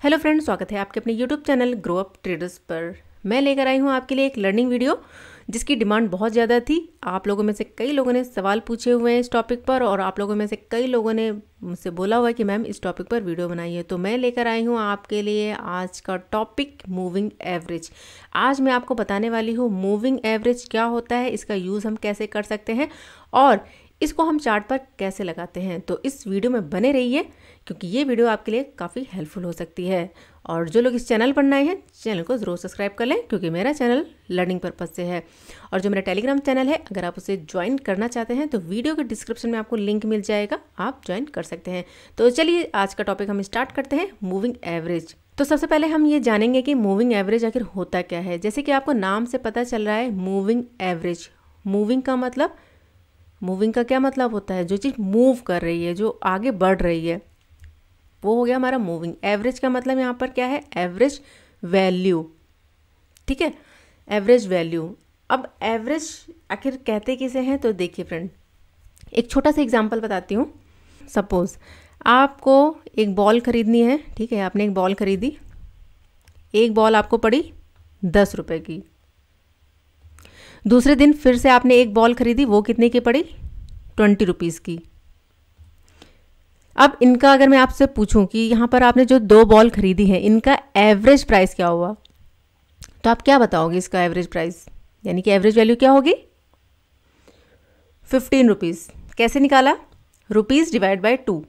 Hello friends, स्वागत है आपके अपने YouTube channel grow up traders पर। मैं लेकर आई हूँ आपके लिए एक लर्निंग वीडियो जिसकी डिमांड बहुत ज़्यादा थी। आप लोगों में से कई लोगों ने सवाल पूछे हुए हैं इस टॉपिक पर और आप लोगों में से कई लोगों ने मुझसे बोला हुआ है कि मैम इस टॉपिक पर वीडियो बनाइए। तो मैं लेकर आई हूँ आपके लिए आज का टॉपिक मूविंग एवरेज। आज मैं आपको बताने वाली हूँ मूविंग एवरेज क्या होता है, इसका यूज़ हम कैसे कर सकते हैं और इसको हम चार्ट पर कैसे लगाते हैं। तो इस वीडियो में बने रहिए क्योंकि ये वीडियो आपके लिए काफ़ी हेल्पफुल हो सकती है। और जो लोग इस चैनल पर नए हैं, चैनल को ज़रूर सब्सक्राइब कर लें क्योंकि मेरा चैनल लर्निंग पर्पज़ से है। और जो मेरा टेलीग्राम चैनल है, अगर आप उसे ज्वाइन करना चाहते हैं तो वीडियो के डिस्क्रिप्शन में आपको लिंक मिल जाएगा, आप ज्वाइन कर सकते हैं। तो चलिए आज का टॉपिक हम स्टार्ट करते हैं, मूविंग एवरेज। तो सबसे पहले हम ये जानेंगे कि मूविंग एवरेज आखिर होता क्या है। जैसे कि आपको नाम से पता चल रहा है मूविंग एवरेज। मूविंग का क्या मतलब होता है? जो चीज़ मूव कर रही है, जो आगे बढ़ रही है, वो हो गया हमारा मूविंग। एवरेज का मतलब यहाँ पर क्या है? Average value. ठीक है, एवरेज वैल्यू। अब एवरेज आखिर कहते किसे हैं? तो देखिए फ्रेंड, एक छोटा सा एग्जांपल बताती हूँ। सपोज आपको एक बॉल खरीदनी है। ठीक है, आपने एक बॉल खरीदी, एक बॉल आपको पड़ी 10 रुपये की। दूसरे दिन फिर से आपने एक बॉल खरीदी, वो कितने की पड़ी? 20 रुपीज़ की। अब इनका अगर मैं आपसे पूछूं कि यहाँ पर आपने जो 2 बॉल खरीदी है, इनका एवरेज प्राइस क्या हुआ, तो आप क्या बताओगे? इसका एवरेज प्राइस यानी कि एवरेज वैल्यू क्या होगी? 15 रुपीज़। कैसे निकाला? Rupees divide by 2।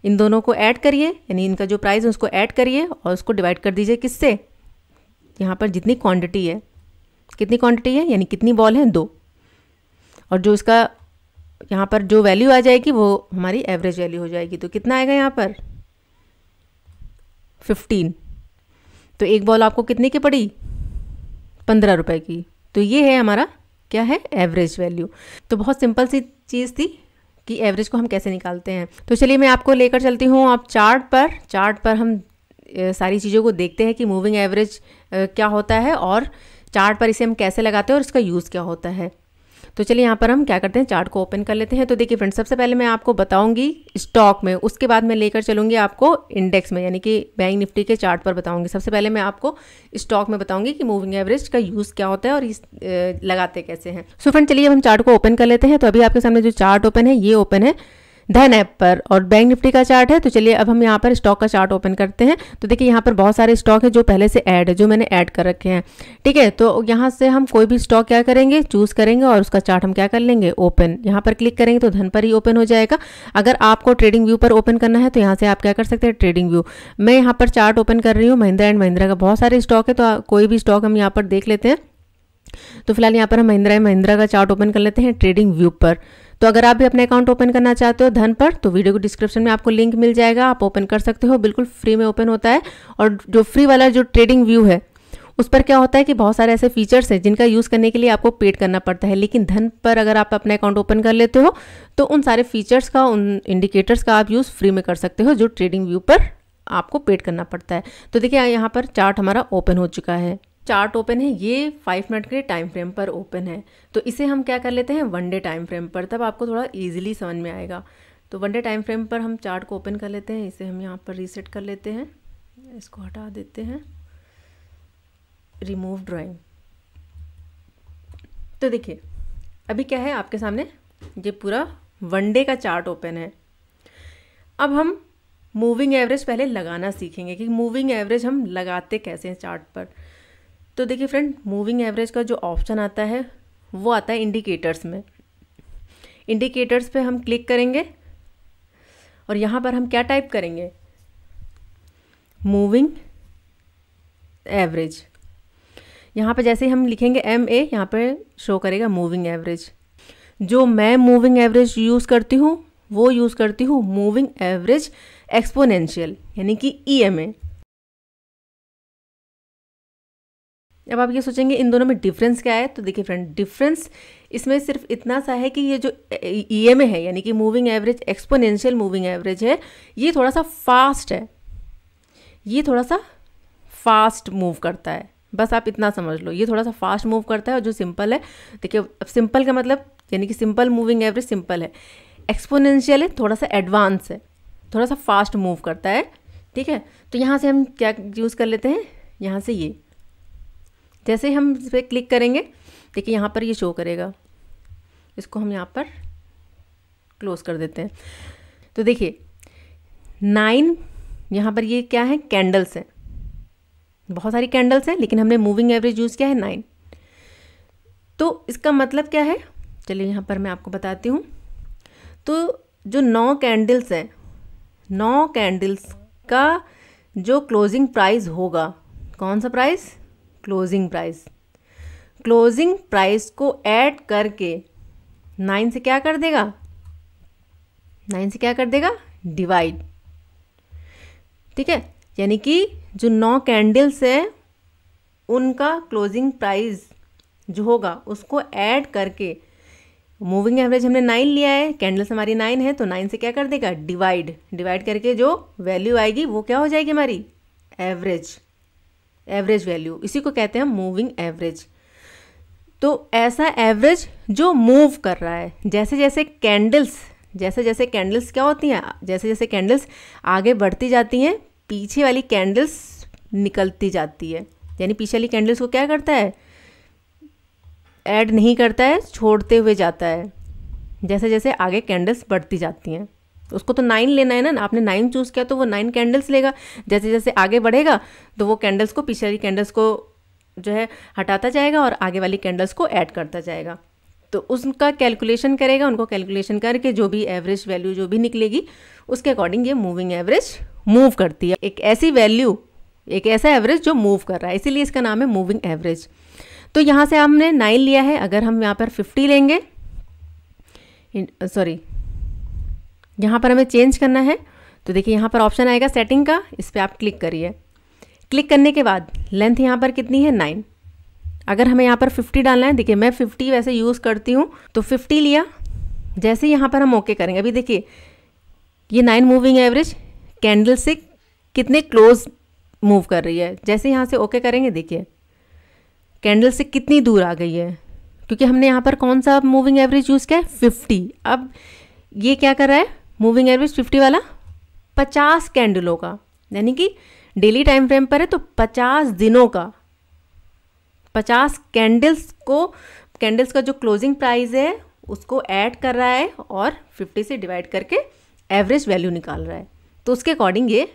इन दोनों को ऐड करिए, यानी इनका जो प्राइस है उसको ऐड करिए और उसको डिवाइड कर दीजिए किससे? यहाँ पर जितनी क्वांटिटी है, कितनी क्वांटिटी है यानी कितनी बॉल है? 2। और जो इसका यहाँ पर जो वैल्यू आ जाएगी वो हमारी एवरेज वैल्यू हो जाएगी। तो कितना आएगा यहाँ पर? 15। तो एक बॉल आपको कितने की पड़ी? 15 रुपए की। तो ये है हमारा क्या है? Average value. तो बहुत सिंपल सी चीज़ थी कि एवरेज को हम कैसे निकालते हैं। तो चलिए मैं आपको लेकर चलती हूँ आप चार्ट पर हम सारी चीज़ों को देखते हैं कि मूविंग एवरेज क्या होता है और चार्ट पर इसे हम कैसे लगाते हैं और इसका यूज़ क्या होता है। तो चलिए यहाँ पर हम क्या करते हैं, चार्ट को ओपन कर लेते हैं। तो देखिए फ्रेंड्स, सबसे पहले मैं आपको बताऊंगी स्टॉक में, उसके बाद मैं लेकर चलूंगी आपको इंडेक्स में, यानी कि बैंक निफ्टी के चार्ट पर बताऊंगी। सबसे पहले मैं आपको स्टॉक में बताऊंगी कि मूविंग एवरेज का यूज़ क्या होता है और इस लगाते कैसे हैं। सो फ्रेंड, चलिए हम चार्ट को ओपन कर लेते हैं। तो अभी आपके सामने जो चार्ट ओपन है, ये ओपन है धन ऐप पर और बैंक निफ्टी का चार्ट है। तो चलिए अब हम यहाँ पर स्टॉक का चार्ट ओपन करते हैं। तो देखिए यहाँ पर बहुत सारे स्टॉक है जो पहले से ऐड है, जो मैंने ऐड कर रखे हैं। ठीक है, तो यहाँ से हम कोई भी स्टॉक क्या करेंगे, चूज़ करेंगे और उसका चार्ट हम क्या कर लेंगे, ओपन। यहाँ पर क्लिक करेंगे तो धन पर ही ओपन हो जाएगा। अगर आपको ट्रेडिंग व्यू पर ओपन करना है तो यहाँ से आप क्या कर सकते हैं, ट्रेडिंग व्यू। मैं यहाँ पर चार्ट ओपन कर रही हूँ महिंद्रा एंड महिंद्रा का। बहुत सारे स्टॉक है तो कोई भी स्टॉक हम यहाँ पर देख लेते हैं। तो फिलहाल यहाँ पर हम महिंद्रा एंड महिंद्रा का चार्ट ओपन कर लेते हैं ट्रेडिंग व्यू पर। तो अगर आप भी अपना अकाउंट ओपन करना चाहते हो धन पर, तो वीडियो को डिस्क्रिप्शन में आपको लिंक मिल जाएगा, आप ओपन कर सकते हो। बिल्कुल फ्री में ओपन होता है। और जो फ्री वाला जो ट्रेडिंग व्यू है उस पर क्या होता है कि बहुत सारे ऐसे फीचर्स हैं जिनका यूज़ करने के लिए आपको पेड करना पड़ता है। लेकिन धन पर अगर आप अपना अकाउंट ओपन कर लेते हो तो उन सारे फीचर्स का, उन इंडिकेटर्स का आप यूज़ फ्री में कर सकते हो, जो ट्रेडिंग व्यू पर आपको पेड करना पड़ता है। तो देखिए यहाँ पर चार्ट हमारा ओपन हो चुका है। चार्ट ओपन है, ये 5 मिनट के टाइम फ्रेम पर ओपन है। तो इसे हम क्या कर लेते हैं, 1 डे टाइम फ्रेम पर, तब आपको थोड़ा इजीली समझ में आएगा। तो 1 डे टाइम फ्रेम पर हम चार्ट को ओपन कर लेते हैं। इसे हम यहाँ पर रीसेट कर लेते हैं, इसको हटा देते हैं, रिमूव ड्राइंग। तो देखिए अभी क्या है आपके सामने, ये पूरा 1 डे का चार्ट ओपन है। अब हम मूविंग एवरेज पहले लगाना सीखेंगे कि मूविंग एवरेज हम लगाते कैसे हैं चार्ट पर। तो देखिए फ्रेंड, मूविंग एवरेज का जो ऑप्शन आता है वो आता है इंडिकेटर्स में। इंडिकेटर्स पे हम क्लिक करेंगे और यहाँ पर हम क्या टाइप करेंगे, मूविंग एवरेज। यहाँ पे जैसे ही हम लिखेंगे MA, यहाँ पे शो करेगा मूविंग एवरेज। जो मैं मूविंग एवरेज यूज़ करती हूँ वो यूज़ करती हूँ मूविंग एवरेज एक्सपोनेंशियल, यानी कि EMA। अब आप ये सोचेंगे इन दोनों में डिफरेंस क्या है। तो देखिए फ्रेंड, डिफरेंस इसमें सिर्फ इतना सा है कि ये जो EMA है, यानी कि moving average exponential moving average है, ये थोड़ा सा फास्ट है, ये थोड़ा सा फास्ट मूव करता है। बस आप इतना समझ लो, ये थोड़ा सा फास्ट मूव करता है। और जो सिंपल है, देखिए अब सिंपल का मतलब यानी कि सिंपल मूविंग एवरेज सिंपल है, एक्सपोनेंशियल है थोड़ा सा एडवांस है, थोड़ा सा फास्ट मूव करता है। ठीक है, तो यहाँ से हम क्या यूज़ कर लेते हैं, यहाँ से ये जैसे हम इस पर क्लिक करेंगे देखिए यहाँ पर ये शो करेगा, इसको हम यहाँ पर क्लोज कर देते हैं। तो देखिए 9 यहाँ पर ये क्या है, कैंडल्स हैं, बहुत सारी कैंडल्स हैं, लेकिन हमने मूविंग एवरेज यूज़ किया है 9। तो इसका मतलब क्या है, चलिए यहाँ पर मैं आपको बताती हूँ। तो जो 9 कैंडल्स हैं, 9 कैंडल्स का जो क्लोजिंग प्राइस होगा, कौन सा price, closing price, closing price को ऐड करके 9 से क्या कर देगा, 9 से क्या कर देगा, डिवाइड। ठीक है, यानी कि जो 9 कैंडल्स है उनका क्लोजिंग प्राइस जो होगा उसको ऐड करके, मूविंग एवरेज हमने 9 लिया है, कैंडल्स हमारी 9 है, तो 9 से क्या कर देगा, डिवाइड। डिवाइड करके जो वैल्यू आएगी वो क्या हो जाएगी हमारी, एवरेज, एवरेज वैल्यू, इसी को कहते हैं मूविंग एवरेज। तो ऐसा एवरेज जो मूव कर रहा है, जैसे जैसे कैंडल्स, जैसे जैसे कैंडल्स क्या होती हैं, जैसे जैसे कैंडल्स आगे बढ़ती जाती हैं, पीछे वाली कैंडल्स निकलती जाती है, यानी पीछे वाली कैंडल्स को क्या करता है, ऐड नहीं करता है, छोड़ते हुए जाता है, जैसे जैसे आगे कैंडल्स बढ़ती जाती हैं। तो उसको तो 9 लेना है ना, आपने 9 चूज़ किया तो वो 9 कैंडल्स लेगा, जैसे जैसे आगे बढ़ेगा तो वो कैंडल्स को, पीछे वाली कैंडल्स को जो है हटाता जाएगा और आगे वाली कैंडल्स को ऐड करता जाएगा। तो उसका कैलकुलेशन करेगा, उनको कैलकुलेशन करके जो भी एवरेज वैल्यू जो भी निकलेगी उसके अकॉर्डिंग ये मूविंग एवरेज मूव करती है। एक ऐसी वैल्यू, एक ऐसा एवरेज जो मूव कर रहा है, इसीलिए इसका नाम है मूविंग एवरेज। तो यहाँ से हमने 9 लिया है, अगर हम यहाँ पर 50 लेंगे, सॉरी यहाँ पर हमें चेंज करना है, तो देखिए यहाँ पर ऑप्शन आएगा सेटिंग का, इस पर आप क्लिक करिए। क्लिक करने के बाद लेंथ यहाँ पर कितनी है, 9। अगर हमें यहाँ पर 50 डालना है, देखिए मैं 50 वैसे यूज़ करती हूँ तो 50 लिया, जैसे यहाँ पर हम ओके करेंगे, अभी देखिए ये 9 मूविंग एवरेज कैंडल से कितने क्लोज मूव कर रही है, जैसे यहाँ से ओके करेंगे देखिए कैंडल से कितनी दूर आ गई है, क्योंकि हमने यहाँ पर कौन सा मूविंग एवरेज यूज़ किया है, 50। अब ये क्या कर रहा है, मूविंग एवरेज 50 वाला 50 कैंडलों का, यानी कि डेली टाइम फ्रेम पर है तो 50 दिनों का, 50 कैंडल्स को, कैंडल्स का जो क्लोजिंग प्राइस है उसको ऐड कर रहा है और 50 से डिवाइड करके एवरेज वैल्यू निकाल रहा है। तो उसके अकॉर्डिंग ये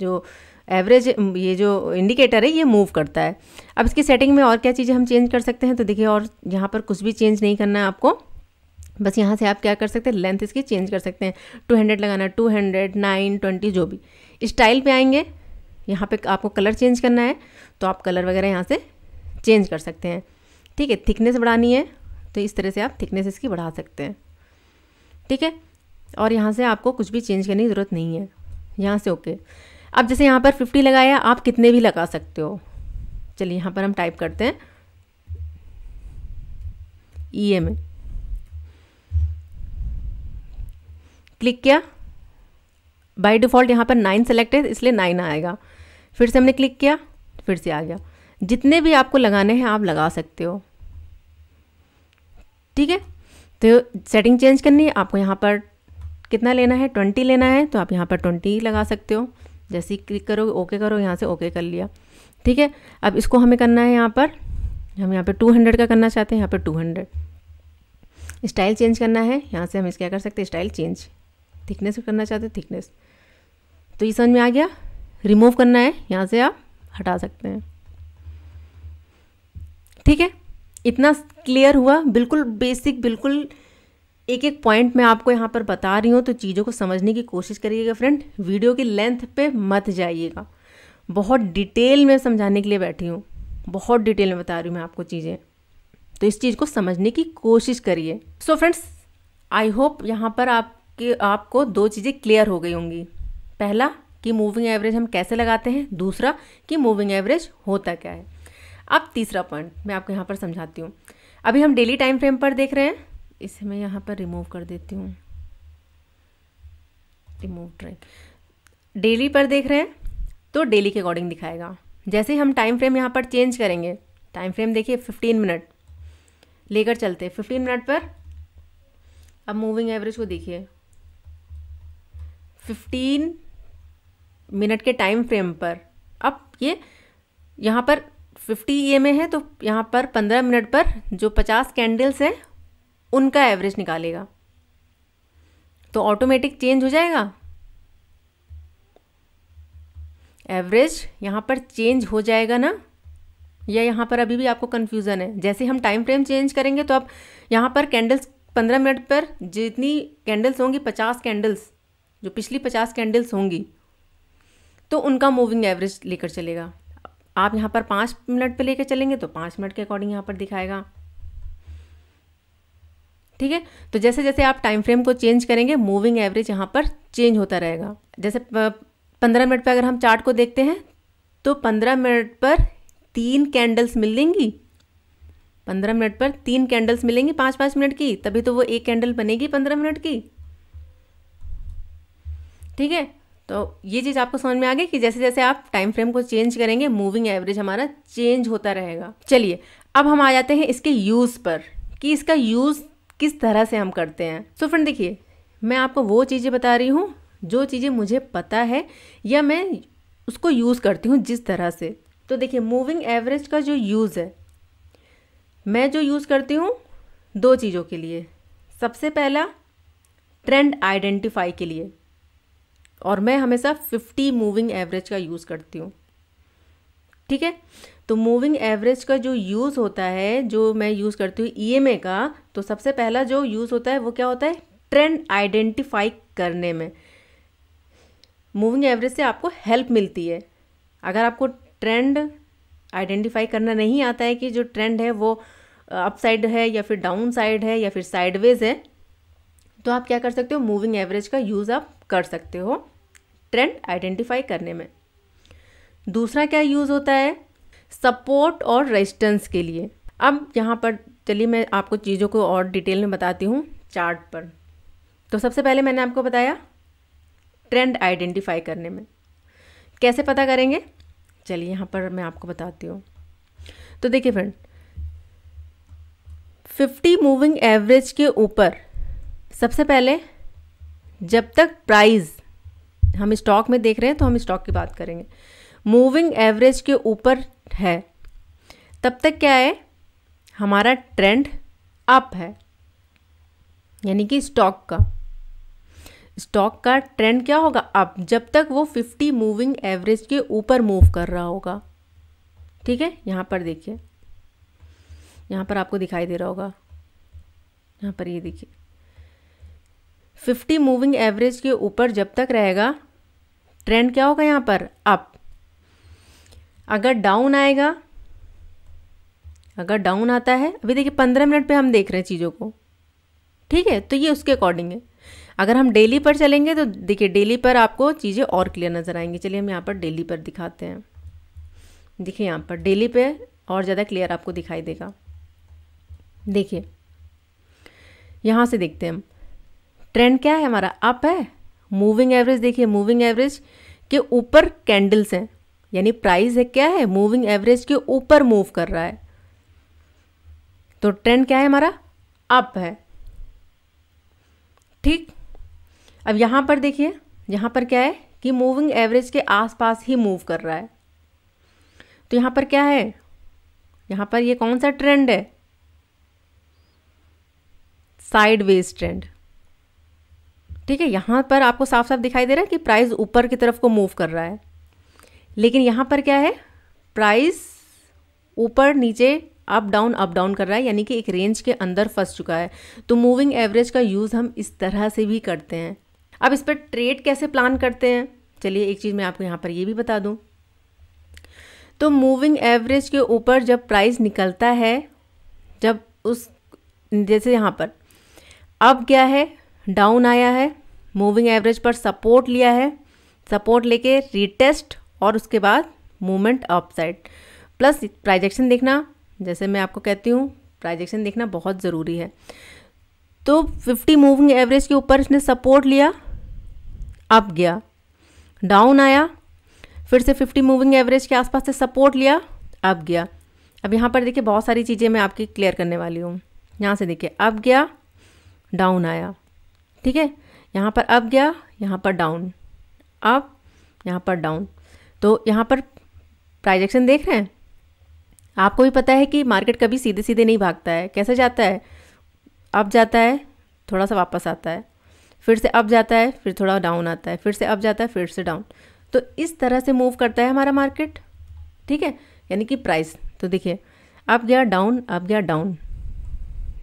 जो एवरेज, ये जो इंडिकेटर है ये मूव करता है। अब इसकी सेटिंग में और क्या चीज़ें हम चेंज कर सकते हैं, तो देखिए और यहाँ पर कुछ भी चेंज नहीं करना है आपको, बस यहाँ से आप क्या कर सकते हैं, लेंथ इसकी चेंज कर सकते हैं, 200 लगाना, 200, 9, 20 जो भी। स्टाइल पे आएंगे, यहाँ पे आपको कलर चेंज करना है तो आप कलर वगैरह यहाँ से चेंज कर सकते हैं। ठीक है, थिकनेस बढ़ानी है तो इस तरह से आप थिकनेस इसकी बढ़ा सकते हैं। ठीक है, और यहाँ से आपको कुछ भी चेंज करने की ज़रूरत नहीं है, यहाँ से ओके। अब जैसे यहाँ पर 50 लगाया, आप कितने भी लगा सकते हो। चलिए यहाँ पर हम टाइप करते हैं EMA, क्लिक किया, बाय डिफ़ॉल्ट यहाँ पर 9 सेलेक्ट है इसलिए 9 आएगा, फिर से हमने क्लिक किया फिर से आ गया। जितने भी आपको लगाने हैं आप लगा सकते हो। ठीक है, तो सेटिंग चेंज करनी है आपको, यहाँ पर कितना लेना है, 20 लेना है तो आप यहाँ पर 20 लगा सकते हो। जैसे ही क्लिक करो ओके करो, यहाँ से ओके कर लिया। ठीक है, अब इसको हमें करना है, यहाँ पर हम यहाँ पर 200 का करना चाहते हैं, यहाँ पर 200। स्टाइल चेंज करना है, यहाँ से हम इस क्या कर सकते हैं, स्टाइल चेंज। थिकनेस करना चाहते हैं, थिकनेस। तो ये समझ में आ गया। रिमूव करना है, यहाँ से आप हटा सकते हैं। ठीक है, इतना क्लियर हुआ, बिल्कुल बेसिक, बिल्कुल एक एक पॉइंट मैं आपको यहाँ पर बता रही हूँ, तो चीज़ों को समझने की कोशिश करिएगा फ्रेंड। वीडियो की लेंथ पे मत जाइएगा, बहुत डिटेल में समझाने के लिए बैठी हूँ, बहुत डिटेल में बता रही हूँ मैं आपको चीज़ें, तो इस चीज़ को समझने की कोशिश करिए। सो फ्रेंड्स, आई होप यहाँ पर आपको 2 चीज़ें क्लियर हो गई होंगी। पहला कि मूविंग एवरेज हम कैसे लगाते हैं, दूसरा कि मूविंग एवरेज होता क्या है। अब तीसरा पॉइंट मैं आपको यहाँ पर समझाती हूँ। अभी हम डेली टाइम फ्रेम पर देख रहे हैं, इसे मैं यहाँ पर रिमूव कर देती हूँ, रिमूव ट्रैक। डेली पर देख रहे हैं तो डेली के अकॉर्डिंग दिखाएगा। जैसे ही हम टाइम फ्रेम यहाँ पर चेंज करेंगे, टाइम फ्रेम देखिए 15 मिनट लेकर चलते हैं, 15 मिनट पर अब मूविंग एवरेज को देखिए, 15 मिनट के टाइम फ्रेम पर। अब ये यहाँ पर 50 EMA है, तो यहाँ पर 15 मिनट पर जो 50 कैंडल्स हैं उनका एवरेज निकालेगा, तो ऑटोमेटिक चेंज हो जाएगा, एवरेज यहाँ पर चेंज हो जाएगा ना। या यहाँ पर अभी भी आपको कन्फ्यूज़न है? जैसे हम टाइम फ्रेम चेंज करेंगे तो अब यहाँ पर कैंडल्स 15 मिनट पर जितनी कैंडल्स होंगी, 50 कैंडल्स, जो पिछली 50 कैंडल्स होंगी, तो उनका मूविंग एवरेज लेकर चलेगा। आप यहाँ पर 5 मिनट पे लेकर चलेंगे तो 5 मिनट के अकॉर्डिंग यहाँ पर दिखाएगा। ठीक है, तो जैसे जैसे आप टाइम फ्रेम को चेंज करेंगे मूविंग एवरेज यहाँ पर चेंज होता रहेगा। जैसे 15 मिनट पे अगर हम चार्ट को देखते हैं तो 15 मिनट पर 3 कैंडल्स मिलेंगी, 15 मिनट पर 3 कैंडल्स मिलेंगी 5-5 मिनट की, तभी तो वो एक कैंडल बनेगी 15 मिनट की। ठीक है, तो ये चीज़ आपको समझ में आ गई कि जैसे जैसे आप टाइम फ्रेम को चेंज करेंगे मूविंग एवरेज हमारा चेंज होता रहेगा। चलिए अब हम आ जाते हैं इसके यूज़ पर, कि इसका यूज़ किस तरह से हम करते हैं। सो फ्रेंड देखिए, मैं आपको वो चीज़ें बता रही हूँ जो चीज़ें मुझे पता है या मैं उसको यूज़ करती हूँ जिस तरह से। तो देखिए, मूविंग एवरेज का जो यूज़ है, मैं जो यूज़ करती हूँ 2 चीज़ों के लिए। सबसे पहला ट्रेंड आइडेंटिफाई के लिए, और मैं हमेशा 50 मूविंग एवरेज का यूज़ करती हूँ। ठीक है, तो मूविंग एवरेज का जो यूज़ होता है, जो मैं यूज़ करती हूँ EMA का, तो सबसे पहला जो यूज़ होता है वो क्या होता है? ट्रेंड आइडेंटिफाई करने में मूविंग एवरेज से आपको हेल्प मिलती है। अगर आपको ट्रेंड आइडेंटिफाई करना नहीं आता है कि जो ट्रेंड है वो अप साइड है या फिर डाउन साइड है या फिर साइडवेज है, तो आप क्या कर सकते हो? मूविंग एवरेज का यूज़ आप कर सकते हो ट्रेंड आइडेंटिफाई करने में। दूसरा क्या यूज़ होता है? सपोर्ट और रेजिस्टेंस के लिए। अब यहाँ पर चलिए मैं आपको चीज़ों को और डिटेल में बताती हूँ चार्ट पर। तो सबसे पहले मैंने आपको बताया ट्रेंड आइडेंटिफाई करने में कैसे पता करेंगे, चलिए यहाँ पर मैं आपको बताती हूँ। तो देखिए फ्रेंड, 50 मूविंग एवरेज के ऊपर सबसे पहले जब तक प्राइस, हम स्टॉक में देख रहे हैं तो हम स्टॉक की बात करेंगे, मूविंग एवरेज के ऊपर है तब तक क्या है? हमारा ट्रेंड अप है, यानी कि स्टॉक का ट्रेंड क्या होगा? अप, जब तक वो 50 मूविंग एवरेज के ऊपर मूव कर रहा होगा। ठीक है, यहाँ पर देखिए, यहाँ पर आपको दिखाई दे रहा होगा, यहाँ पर ये देखिए 50 मूविंग एवरेज के ऊपर जब तक रहेगा ट्रेंड क्या होगा? यहाँ पर अप। अगर डाउन आएगा, अगर डाउन आता है, अभी देखिए 15 मिनट पे हम देख रहे हैं चीज़ों को, ठीक है, तो ये उसके अकॉर्डिंग है। अगर हम डेली पर चलेंगे तो देखिए डेली पर आपको चीज़ें और क्लियर नज़र आएंगी। चलिए हम यहाँ पर डेली पर दिखाते हैं। देखिए यहाँ पर डेली पे और ज़्यादा क्लियर आपको दिखाई देगा। देखिए यहाँ से देखते हैं हम, ट्रेंड क्या है हमारा? अप है। मूविंग एवरेज देखिए, मूविंग एवरेज के ऊपर कैंडल्स हैं, यानी प्राइस है क्या है? मूविंग एवरेज के ऊपर मूव कर रहा है, तो ट्रेंड क्या है हमारा? अप है। ठीक, अब यहाँ पर देखिए, यहाँ पर क्या है कि मूविंग एवरेज के आसपास ही मूव कर रहा है, तो यहाँ पर क्या है? यहाँ पर ये कौन सा ट्रेंड है? Sideways trend. ठीक है, यहाँ पर आपको साफ साफ दिखाई दे रहा है कि प्राइस ऊपर की तरफ को मूव कर रहा है, लेकिन यहाँ पर क्या है? प्राइस ऊपर नीचे अप डाउन कर रहा है, यानी कि एक रेंज के अंदर फंस चुका है। तो मूविंग एवरेज का यूज़ हम इस तरह से भी करते हैं। अब इस पर ट्रेड कैसे प्लान करते हैं, चलिए एक चीज़ मैं आपको यहाँ पर ये भी बता दूँ। तो मूविंग एवरेज के ऊपर जब प्राइस निकलता है, जब उस, जैसे यहाँ पर अब क्या है? डाउन आया है, मूविंग एवरेज पर सपोर्ट लिया है, सपोर्ट लेके रीटेस्ट और उसके बाद मूवमेंट अप साइड। प्लस प्राइजेक्शन देखना, जैसे मैं आपको कहती हूँ प्राइजेक्शन देखना बहुत ज़रूरी है। तो 50 मूविंग एवरेज के ऊपर इसने सपोर्ट लिया, अप गया, डाउन आया, फिर से 50 मूविंग एवरेज के आसपास से सपोर्ट लिया, अप गया। अब यहाँ पर देखिए बहुत सारी चीज़ें मैं आपकी क्लियर करने वाली हूँ। यहाँ से देखिए अप गया, डाउन आया, ठीक है, यहाँ पर अप गया, यहाँ पर डाउन, अप यहाँ पर डाउन। तो यहाँ पर प्राइस एक्शन देख रहे हैं। आपको भी पता है कि मार्केट कभी सीधे सीधे नहीं भागता है, कैसे जाता है, अप जाता है, थोड़ा सा वापस आता है, फिर से अप जाता है, फिर थोड़ा डाउन आता है, फिर से अप जाता है, फिर से डाउन। तो इस तरह से मूव करता है हमारा मार्केट, ठीक है। यानी कि प्राइस, तो देखिए अप गया डाउन, अप गया डाउन,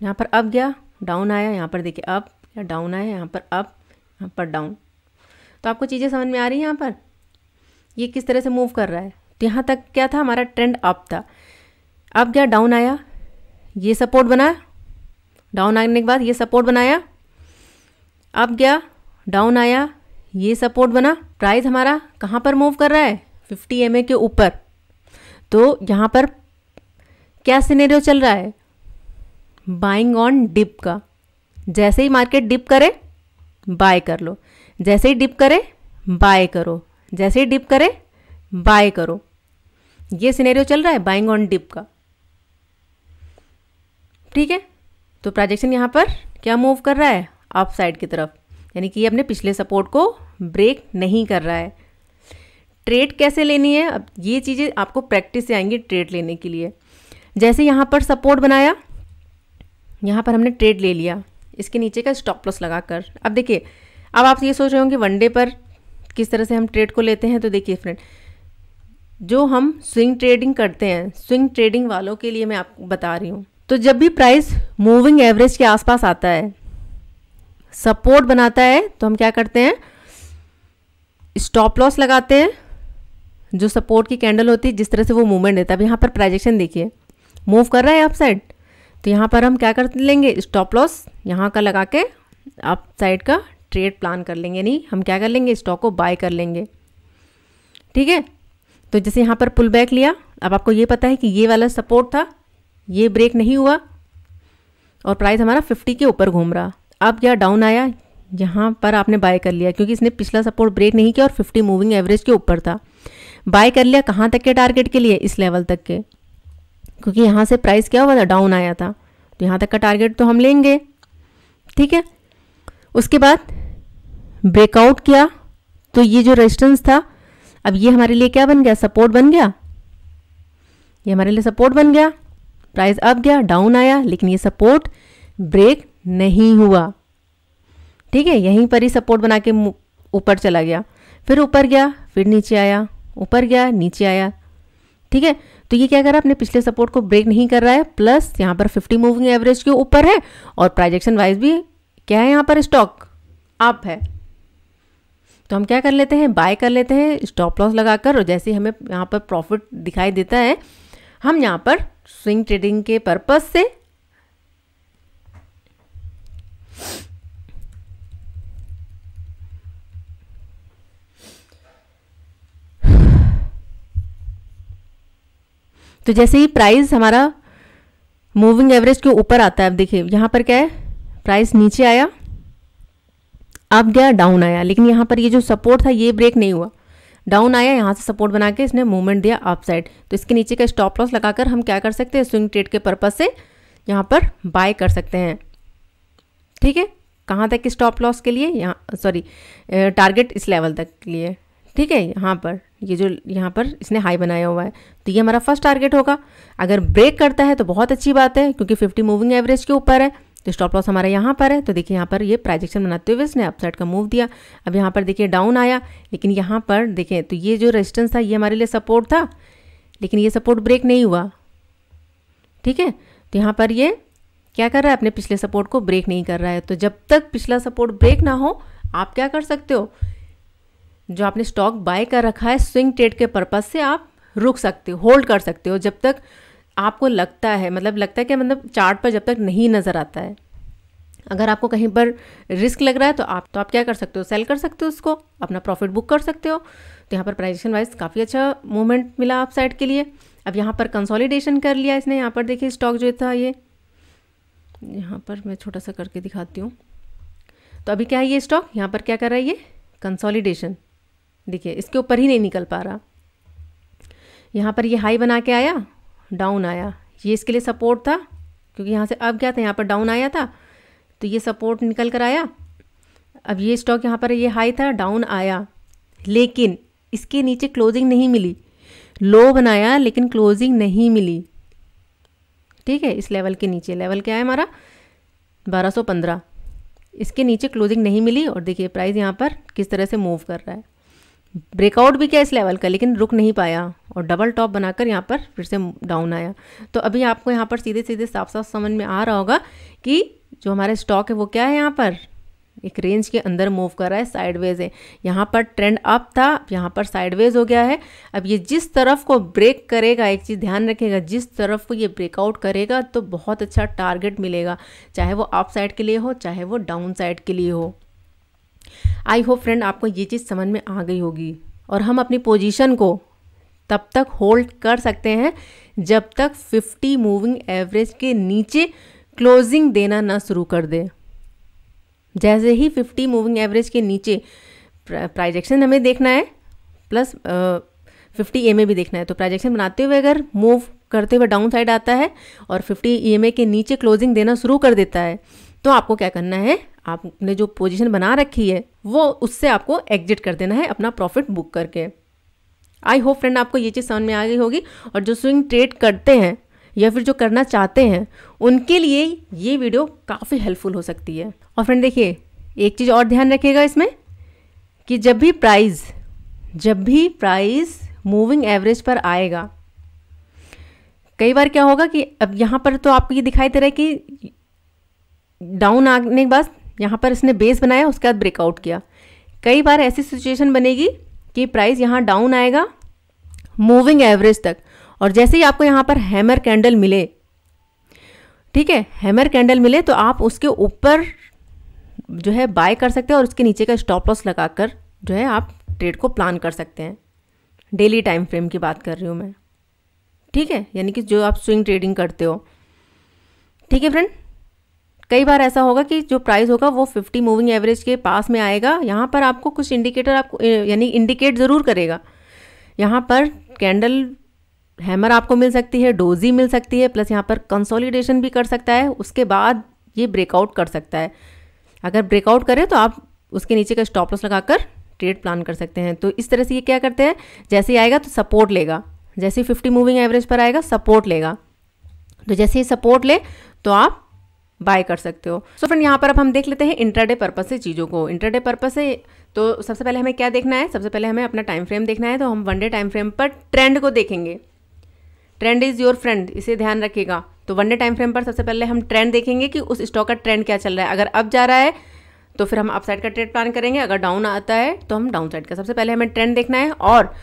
यहाँ पर अप गया डाउन आया, यहाँ पर देखिए अप या डाउन आया, यहाँ पर अप, यहाँ पर डाउन। तो आपको चीज़ें समझ में आ रही हैं यहाँ पर ये किस तरह से मूव कर रहा है। तो यहाँ तक क्या था, हमारा ट्रेंड अप था, अप गया डाउन आया, ये सपोर्ट बना, डाउन आने के बाद ये सपोर्ट बनाया, अप गया डाउन आया, ये सपोर्ट बना। प्राइस हमारा कहाँ पर मूव कर रहा है, 50 EMA के ऊपर। तो यहाँ पर क्या सिनेरियो चल रहा है, बाइंग ऑन डिप का। जैसे ही मार्केट डिप करे बाय कर लो, जैसे ही डिप करे बाय करो, जैसे ही डिप करे बाय करो। ये सिनेरियो चल रहा है बाइंग ऑन डिप का, ठीक है। तो प्रोजेक्शन यहाँ पर क्या मूव कर रहा है, अप साइड की तरफ, यानी कि ये अपने पिछले सपोर्ट को ब्रेक नहीं कर रहा है। ट्रेड कैसे लेनी है, अब ये चीज़ें आपको प्रैक्टिस से आएंगी ट्रेड लेने के लिए। जैसे यहाँ पर सपोर्ट बनाया, यहाँ पर हमने ट्रेड ले लिया, इसके नीचे का स्टॉप लॉस लगाकर। अब देखिए, अब आप ये सोच रहे होंगे वनडे पर किस तरह से हम ट्रेड को लेते हैं। तो देखिए फ्रेंड, जो हम स्विंग ट्रेडिंग करते हैं, स्विंग ट्रेडिंग वालों के लिए मैं आपको बता रही हूँ। तो जब भी प्राइस मूविंग एवरेज के आसपास आता है, सपोर्ट बनाता है, तो हम क्या करते हैं, स्टॉप लॉस लगाते हैं। जो सपोर्ट की कैंडल होती है, जिस तरह से वो मूवमेंट देता है। अब यहाँ पर प्राइजेक्शन देखिए मूव कर रहा है अप साइड, तो यहाँ पर हम क्या कर लेंगे, स्टॉप लॉस यहाँ का लगा के अप साइड का ट्रेड प्लान कर लेंगे। नहीं, हम क्या कर लेंगे, स्टॉक को बाय कर लेंगे, ठीक है। तो जैसे यहाँ पर पुल बैक लिया, अब आपको ये पता है कि ये वाला सपोर्ट था, ये ब्रेक नहीं हुआ और प्राइस हमारा 50 के ऊपर घूम रहा। अब क्या डाउन आया, यहाँ पर आपने बाय कर लिया क्योंकि इसने पिछला सपोर्ट ब्रेक नहीं किया और 50 मूविंग एवरेज के ऊपर था। बाय कर लिया कहाँ तक के टारगेट के लिए, इस लेवल तक के, क्योंकि यहाँ से प्राइस क्या हुआ था, डाउन आया था। तो यहाँ तक का टारगेट तो हम लेंगे, ठीक है। उसके बाद ब्रेकआउट किया, तो ये जो रेजिस्टेंस था, अब ये हमारे लिए क्या बन गया, सपोर्ट बन गया। ये हमारे लिए सपोर्ट बन गया। प्राइस अप गया, डाउन आया, लेकिन ये सपोर्ट ब्रेक नहीं हुआ, ठीक है। यहीं पर ही सपोर्ट बना के ऊपर चला गया, फिर ऊपर गया, फिर नीचे आया, ऊपर गया, नीचे आया, ठीक है। तो ये क्या कर रहा है, अपने पिछले सपोर्ट को ब्रेक नहीं कर रहा है, प्लस यहाँ पर 50 मूविंग एवरेज के ऊपर है और प्राइजेक्शन वाइज भी क्या है, यहाँ पर स्टॉक अप है। तो हम क्या कर लेते हैं, बाय कर लेते हैं स्टॉप लॉस लगाकर। और जैसे हमें यहाँ पर प्रॉफिट दिखाई देता है, हम यहाँ पर स्विंग ट्रेडिंग के पर्पस से तो जैसे ही प्राइस हमारा मूविंग एवरेज के ऊपर आता है, अब देखिए यहाँ पर क्या है, प्राइस नीचे आया, अप गया, डाउन आया, लेकिन यहाँ पर ये जो सपोर्ट था ये ब्रेक नहीं हुआ, डाउन आया, यहाँ से सपोर्ट बना के इसने मूवमेंट दिया अप साइड। तो इसके नीचे का स्टॉप लॉस लगाकर हम क्या कर सकते हैं, स्विंग ट्रेड के पर्पस से यहाँ पर बाय कर सकते हैं, ठीक है। कहाँ तक के स्टॉप लॉस के लिए, यहाँ सॉरी टारगेट इस लेवल तक के लिए, ठीक है। यहाँ पर ये जो यहाँ पर इसने हाई बनाया हुआ है, तो ये हमारा फर्स्ट टारगेट होगा। अगर ब्रेक करता है तो बहुत अच्छी बात है, क्योंकि 50 मूविंग एवरेज के ऊपर है, तो स्टॉप लॉस हमारा यहाँ पर है। तो देखिए यहाँ पर ये प्राइजेक्शन बनाते हुए इसने अपसाइड का मूव दिया। अब यहाँ पर देखिए डाउन आया, लेकिन यहाँ पर देखें तो ये जो रेजिस्टेंस था ये हमारे लिए सपोर्ट था, लेकिन ये सपोर्ट ब्रेक नहीं हुआ, ठीक है। तो यहाँ पर ये क्या कर रहा है, अपने पिछले सपोर्ट को ब्रेक नहीं कर रहा है। तो जब तक पिछला सपोर्ट ब्रेक ना हो, आप क्या कर सकते हो, जो आपने स्टॉक बाय कर रखा है स्विंग ट्रेड के पर्पस से, आप रुक सकते हो, होल्ड कर सकते हो, जब तक आपको लगता है, मतलब लगता है कि मतलब चार्ट पर जब तक नहीं नज़र आता है। अगर आपको कहीं पर रिस्क लग रहा है तो आप क्या कर सकते हो, सेल कर सकते हो, उसको अपना प्रॉफिट बुक कर सकते हो। तो यहाँ पर प्राइजेशन वाइज काफ़ी अच्छा मूवमेंट मिला आप साइड के लिए। अब यहाँ पर कंसोलिडेशन कर लिया इसने, यहाँ पर देखिए स्टॉक जो था ये, यहाँ पर मैं छोटा सा करके दिखाती हूँ। तो अभी क्या है, ये स्टॉक यहाँ पर क्या कर रहा है, ये कंसोलिडेशन, देखिए इसके ऊपर ही नहीं निकल पा रहा। यहाँ पर ये हाई बना के आया, डाउन आया, ये इसके लिए सपोर्ट था, क्योंकि यहाँ से अप गया था, यहाँ पर डाउन आया था, तो ये सपोर्ट निकल कर आया। अब ये स्टॉक यहाँ पर ये हाई था, डाउन आया, लेकिन इसके नीचे क्लोजिंग नहीं मिली, लो बनाया लेकिन क्लोजिंग नहीं मिली, ठीक है। इस लेवल के नीचे, लेवल क्या है हमारा 1215, इसके नीचे क्लोजिंग नहीं मिली और देखिए प्राइस यहाँ पर किस तरह से मूव कर रहा है। ब्रेकआउट भी क्या इस लेवल का, लेकिन रुक नहीं पाया और डबल टॉप बनाकर यहाँ पर फिर से डाउन आया। तो अभी आपको यहाँ पर सीधे सीधे साफ साफ समझ में आ रहा होगा कि जो हमारे स्टॉक है वो क्या है, यहाँ पर एक रेंज के अंदर मूव कर रहा है, साइडवेज है। यहाँ पर ट्रेंड अप था, यहाँ पर साइडवेज हो गया है। अब ये जिस तरफ को ब्रेक करेगा, एक चीज़ ध्यान रखिएगा, जिस तरफ को ये ब्रेकआउट करेगा तो बहुत अच्छा टारगेट मिलेगा, चाहे वो अप साइड के लिए हो चाहे वो डाउन साइड के लिए हो। आई होप फ्रेंड आपको ये चीज़ समझ में आ गई होगी। और हम अपनी पोजीशन को तब तक होल्ड कर सकते हैं जब तक 50 मूविंग एवरेज के नीचे क्लोजिंग देना ना शुरू कर दे। जैसे ही 50 मूविंग एवरेज के नीचे प्राइस एक्शन हमें देखना है, प्लस 50 EMA भी देखना है, तो प्राइस एक्शन बनाते हुए अगर मूव करते हुए डाउन साइड आता है और 50 EMA के नीचे क्लोजिंग देना शुरू कर देता है, तो आपको क्या करना है, आपने जो पोजीशन बना रखी है वो उससे आपको एग्जिट कर देना है अपना प्रॉफिट बुक करके। आई होप फ्रेंड आपको ये चीज़ समझ में आ गई होगी। और जो स्विंग ट्रेड करते हैं या फिर जो करना चाहते हैं उनके लिए ये वीडियो काफ़ी हेल्पफुल हो सकती है। और फ्रेंड देखिए एक चीज़ और ध्यान रखिएगा इसमें कि जब भी प्राइस मूविंग एवरेज पर आएगा, कई बार क्या होगा कि अब यहाँ पर तो आपको ये दिखाई दे रहा है कि डाउन आने के बाद यहाँ पर इसने बेस बनाया, उसके बाद ब्रेकआउट किया। कई बार ऐसी सिचुएशन बनेगी कि प्राइस यहाँ डाउन आएगा मूविंग एवरेज तक, और जैसे ही आपको यहाँ पर हैमर कैंडल मिले, ठीक है, हैमर कैंडल मिले तो आप उसके ऊपर जो है बाय कर सकते हैं और उसके नीचे का स्टॉप लॉस लगाकर जो है आप ट्रेड को प्लान कर सकते हैं। डेली टाइम फ्रेम की बात कर रही हूँ मैं, ठीक है, यानी कि जो आप स्विंग ट्रेडिंग करते हो, ठीक है फ्रेंड। कई बार ऐसा होगा कि जो प्राइस होगा वो 50 मूविंग एवरेज के पास में आएगा, यहाँ पर आपको कुछ इंडिकेटर आपको यानी इंडिकेट ज़रूर करेगा। यहाँ पर कैंडल हैमर आपको मिल सकती है, डोजी मिल सकती है, प्लस यहाँ पर कंसोलिडेशन भी कर सकता है, उसके बाद ये ब्रेकआउट कर सकता है। अगर ब्रेकआउट करे तो आप उसके नीचे का स्टॉप लॉस लगाकर ट्रेड प्लान कर सकते हैं। तो इस तरह से ये क्या करते हैं, जैसे ही आएगा तो सपोर्ट लेगा, जैसे ही 50 मूविंग एवरेज पर आएगा सपोर्ट लेगा, तो जैसे ही सपोर्ट ले तो आप बाय कर सकते हो। सो फ्रेंड यहाँ पर अब हम देख लेते हैं इंट्राडे पर्पस से चीज़ों को। इंट्राडे पर्पस से तो सबसे पहले हमें क्या देखना है, सबसे पहले हमें अपना टाइम फ्रेम देखना है। तो हम 1 डे टाइम फ्रेम पर ट्रेंड को देखेंगे। ट्रेंड इज़ योर फ्रेंड, इसे ध्यान रखिएगा। तो 1 डे टाइम फ्रेम पर सबसे पहले हम ट्रेंड देखेंगे कि उस स्टॉक का ट्रेंड क्या चल रहा है। अगर अप जा रहा है तो फिर हम अप साइड का ट्रेड प्लान करेंगे, अगर डाउन आता है तो हम डाउन साइड का। सबसे पहले हमें ट्रेंड देखना है और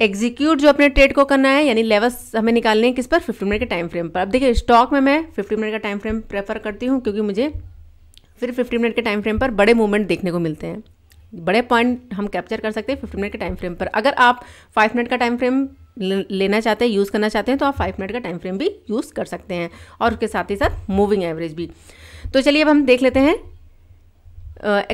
एग्जीक्यूट जो अपने ट्रेड को करना है, यानी लेवल्स हमें निकालने हैं किस पर, 50 मिनट के टाइम फ्रेम पर। अब देखिए स्टॉक में मैं 50 मिनट का टाइम फ्रेम प्रेफर करती हूँ क्योंकि मुझे फिर 50 मिनट के टाइम फ्रेम पर बड़े मूवमेंट देखने को मिलते हैं, बड़े पॉइंट हम कैप्चर कर सकते हैं 50 मिनट के टाइम फ्रेम पर। अगर आप 5 मिनट का टाइम फ्रेम लेना चाहते हैं, यूज़ करना चाहते हैं, तो आप 5 मिनट का टाइम फ्रेम भी यूज़ कर सकते हैं और उसके साथ ही साथ मूविंग एवरेज भी। तो चलिए अब हम देख लेते हैं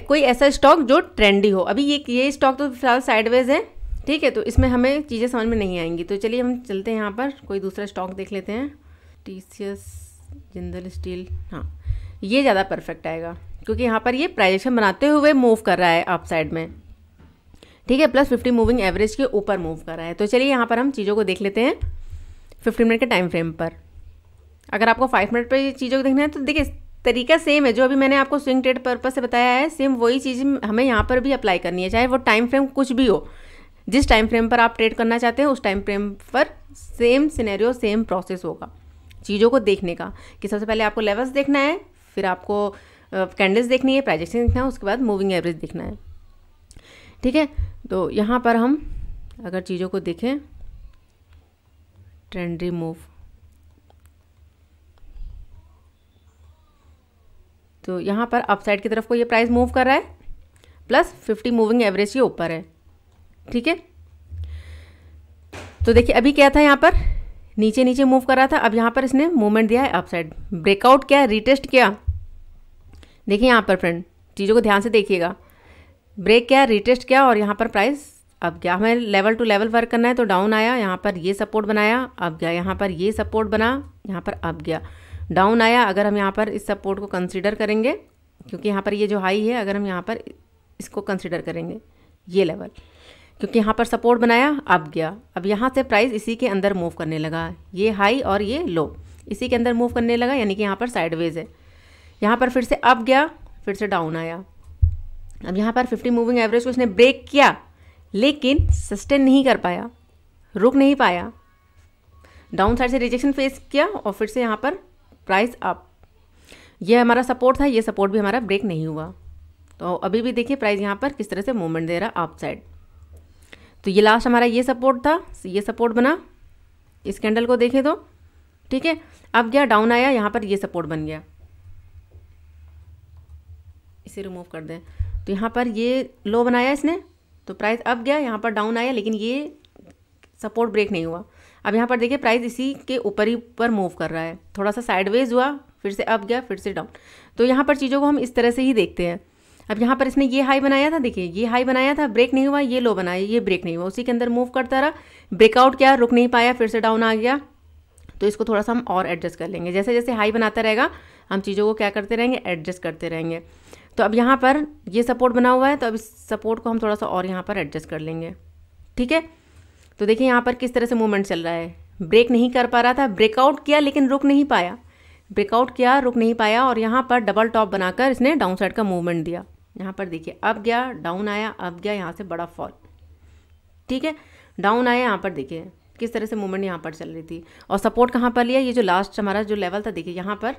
कोई ऐसा स्टॉक जो ट्रेंडी हो। अभी ये स्टॉक तो फिलहाल साइडवेज है, ठीक है, तो इसमें हमें चीज़ें समझ में नहीं आएंगी। तो चलिए हम चलते हैं यहाँ पर कोई दूसरा स्टॉक देख लेते हैं। TCS, जिंदल स्टील, हाँ ये ज़्यादा परफेक्ट आएगा क्योंकि यहाँ पर ये प्राइजेशन बनाते हुए मूव कर रहा है अप साइड में, ठीक है, प्लस 50 मूविंग एवरेज के ऊपर मूव कर रहा है। तो चलिए यहाँ पर हम चीज़ों को देख लेते हैं 50 मिनट के टाइम फ्रेम पर। अगर आपको 5 मिनट पर चीज़ों को देखना है तो देखिए तरीका सेम है, जो अभी मैंने आपको स्विंग ट्रेड पर्पस से बताया है, सेम वही चीज़ हमें यहाँ पर भी अप्लाई करनी है, चाहे वो टाइम फ्रेम कुछ भी हो। जिस टाइम फ्रेम पर आप ट्रेड करना चाहते हैं उस टाइम फ्रेम पर सेम सिनेरियो, सेम प्रोसेस होगा चीज़ों को देखने का। कि सबसे पहले आपको लेवल्स देखना है, फिर आपको कैंडल्स देखनी है, प्राइस एक्शन देखना है, उसके बाद मूविंग एवरेज देखना है, ठीक है। तो यहाँ पर हम अगर चीज़ों को देखें, ट्रेंडी मूव, तो यहाँ पर अप साइड की तरफ को ये प्राइस मूव कर रहा है, प्लस 50 मूविंग एवरेज के ऊपर है, ठीक है। तो देखिए अभी क्या था, यहाँ पर नीचे नीचे मूव कर रहा था, अब यहाँ पर इसने मूवमेंट दिया है अप साइड, ब्रेकआउट किया, रिटेस्ट किया। देखिए यहाँ पर फ्रेंड चीज़ों को ध्यान से देखिएगा, ब्रेक किया, रिटेस्ट किया और यहाँ पर प्राइस अब गया, हमें लेवल टू लेवल वर्क करना है तो डाउन आया, यहाँ पर ये सपोर्ट बनाया, अब गया, यहाँ पर ये सपोर्ट बना, यहाँ पर अब गया, डाउन आया। अगर हम यहाँ पर इस सपोर्ट को कंसीडर करेंगे, क्योंकि यहाँ पर ये जो हाई है, अगर हम यहाँ पर इसको कंसीडर करेंगे ये लेवल, क्योंकि यहाँ पर सपोर्ट बनाया, अप गया। अब यहाँ से प्राइस इसी के अंदर मूव करने लगा, ये हाई और ये लो इसी के अंदर मूव करने लगा, यानी कि यहाँ पर साइडवेज है। यहाँ पर फिर से अप गया, फिर से डाउन आया। अब यहाँ पर 50 मूविंग एवरेज को इसने ब्रेक किया, लेकिन सस्टेन नहीं कर पाया, रुक नहीं पाया, डाउन साइड से रिजेक्शन फेस किया और फिर से यहाँ पर प्राइस अप। ये हमारा सपोर्ट था, ये सपोर्ट भी हमारा ब्रेक नहीं हुआ। तो अभी भी देखिए प्राइस यहाँ पर किस तरह से मूवमेंट दे रहा अप साइड। तो ये लास्ट हमारा ये सपोर्ट था, ये सपोर्ट बना, इस कैंडल को देखें तो ठीक है। अब गया डाउन आया, यहाँ पर ये सपोर्ट बन गया, इसे रिमूव कर दें। तो यहाँ पर ये लो बनाया इसने, तो प्राइस अप गया, यहाँ पर डाउन आया, लेकिन ये सपोर्ट ब्रेक नहीं हुआ। अब यहाँ पर देखिए प्राइस इसी के ऊपर ही पर मूव कर रहा है, थोड़ा सा साइडवेज हुआ, फिर से अप गया, फिर से डाउन। तो यहाँ पर चीज़ों को हम इस तरह से ही देखते हैं। अब यहाँ पर इसने ये हाई बनाया था, देखिए ये हाई बनाया था, ब्रेक नहीं हुआ, ये लो बनाया, ये ब्रेक नहीं हुआ, उसी के अंदर मूव करता रहा, ब्रेकआउट किया, रुक नहीं पाया, फिर से डाउन आ गया। तो इसको थोड़ा सा हम और एडजस्ट कर लेंगे, जैसे जैसे हाई बनाता रहेगा हम चीज़ों को क्या करते रहेंगे, एडजस्ट करते रहेंगे। तो अब यहाँ पर ये सपोर्ट बना हुआ है, तो अब इस सपोर्ट को हम थोड़ा सा और यहाँ पर एडजस्ट कर लेंगे, ठीक है। तो देखिए यहाँ पर किस तरह से मूवमेंट चल रहा है, ब्रेक नहीं कर पा रहा था, ब्रेकआउट किया लेकिन रुक नहीं पाया, ब्रेकआउट किया, रुक नहीं पाया, और यहाँ पर डबल टॉप बनाकर इसने डाउन साइड का मूवमेंट दिया। यहाँ पर देखिए अप गया, डाउन आया, अप गया, यहाँ से बड़ा फॉल, ठीक है, डाउन आया, यहाँ पर देखिए किस तरह से मूवमेंट यहाँ पर चल रही थी। और सपोर्ट कहाँ पर लिया, ये जो लास्ट हमारा जो लेवल था, देखिए यहाँ पर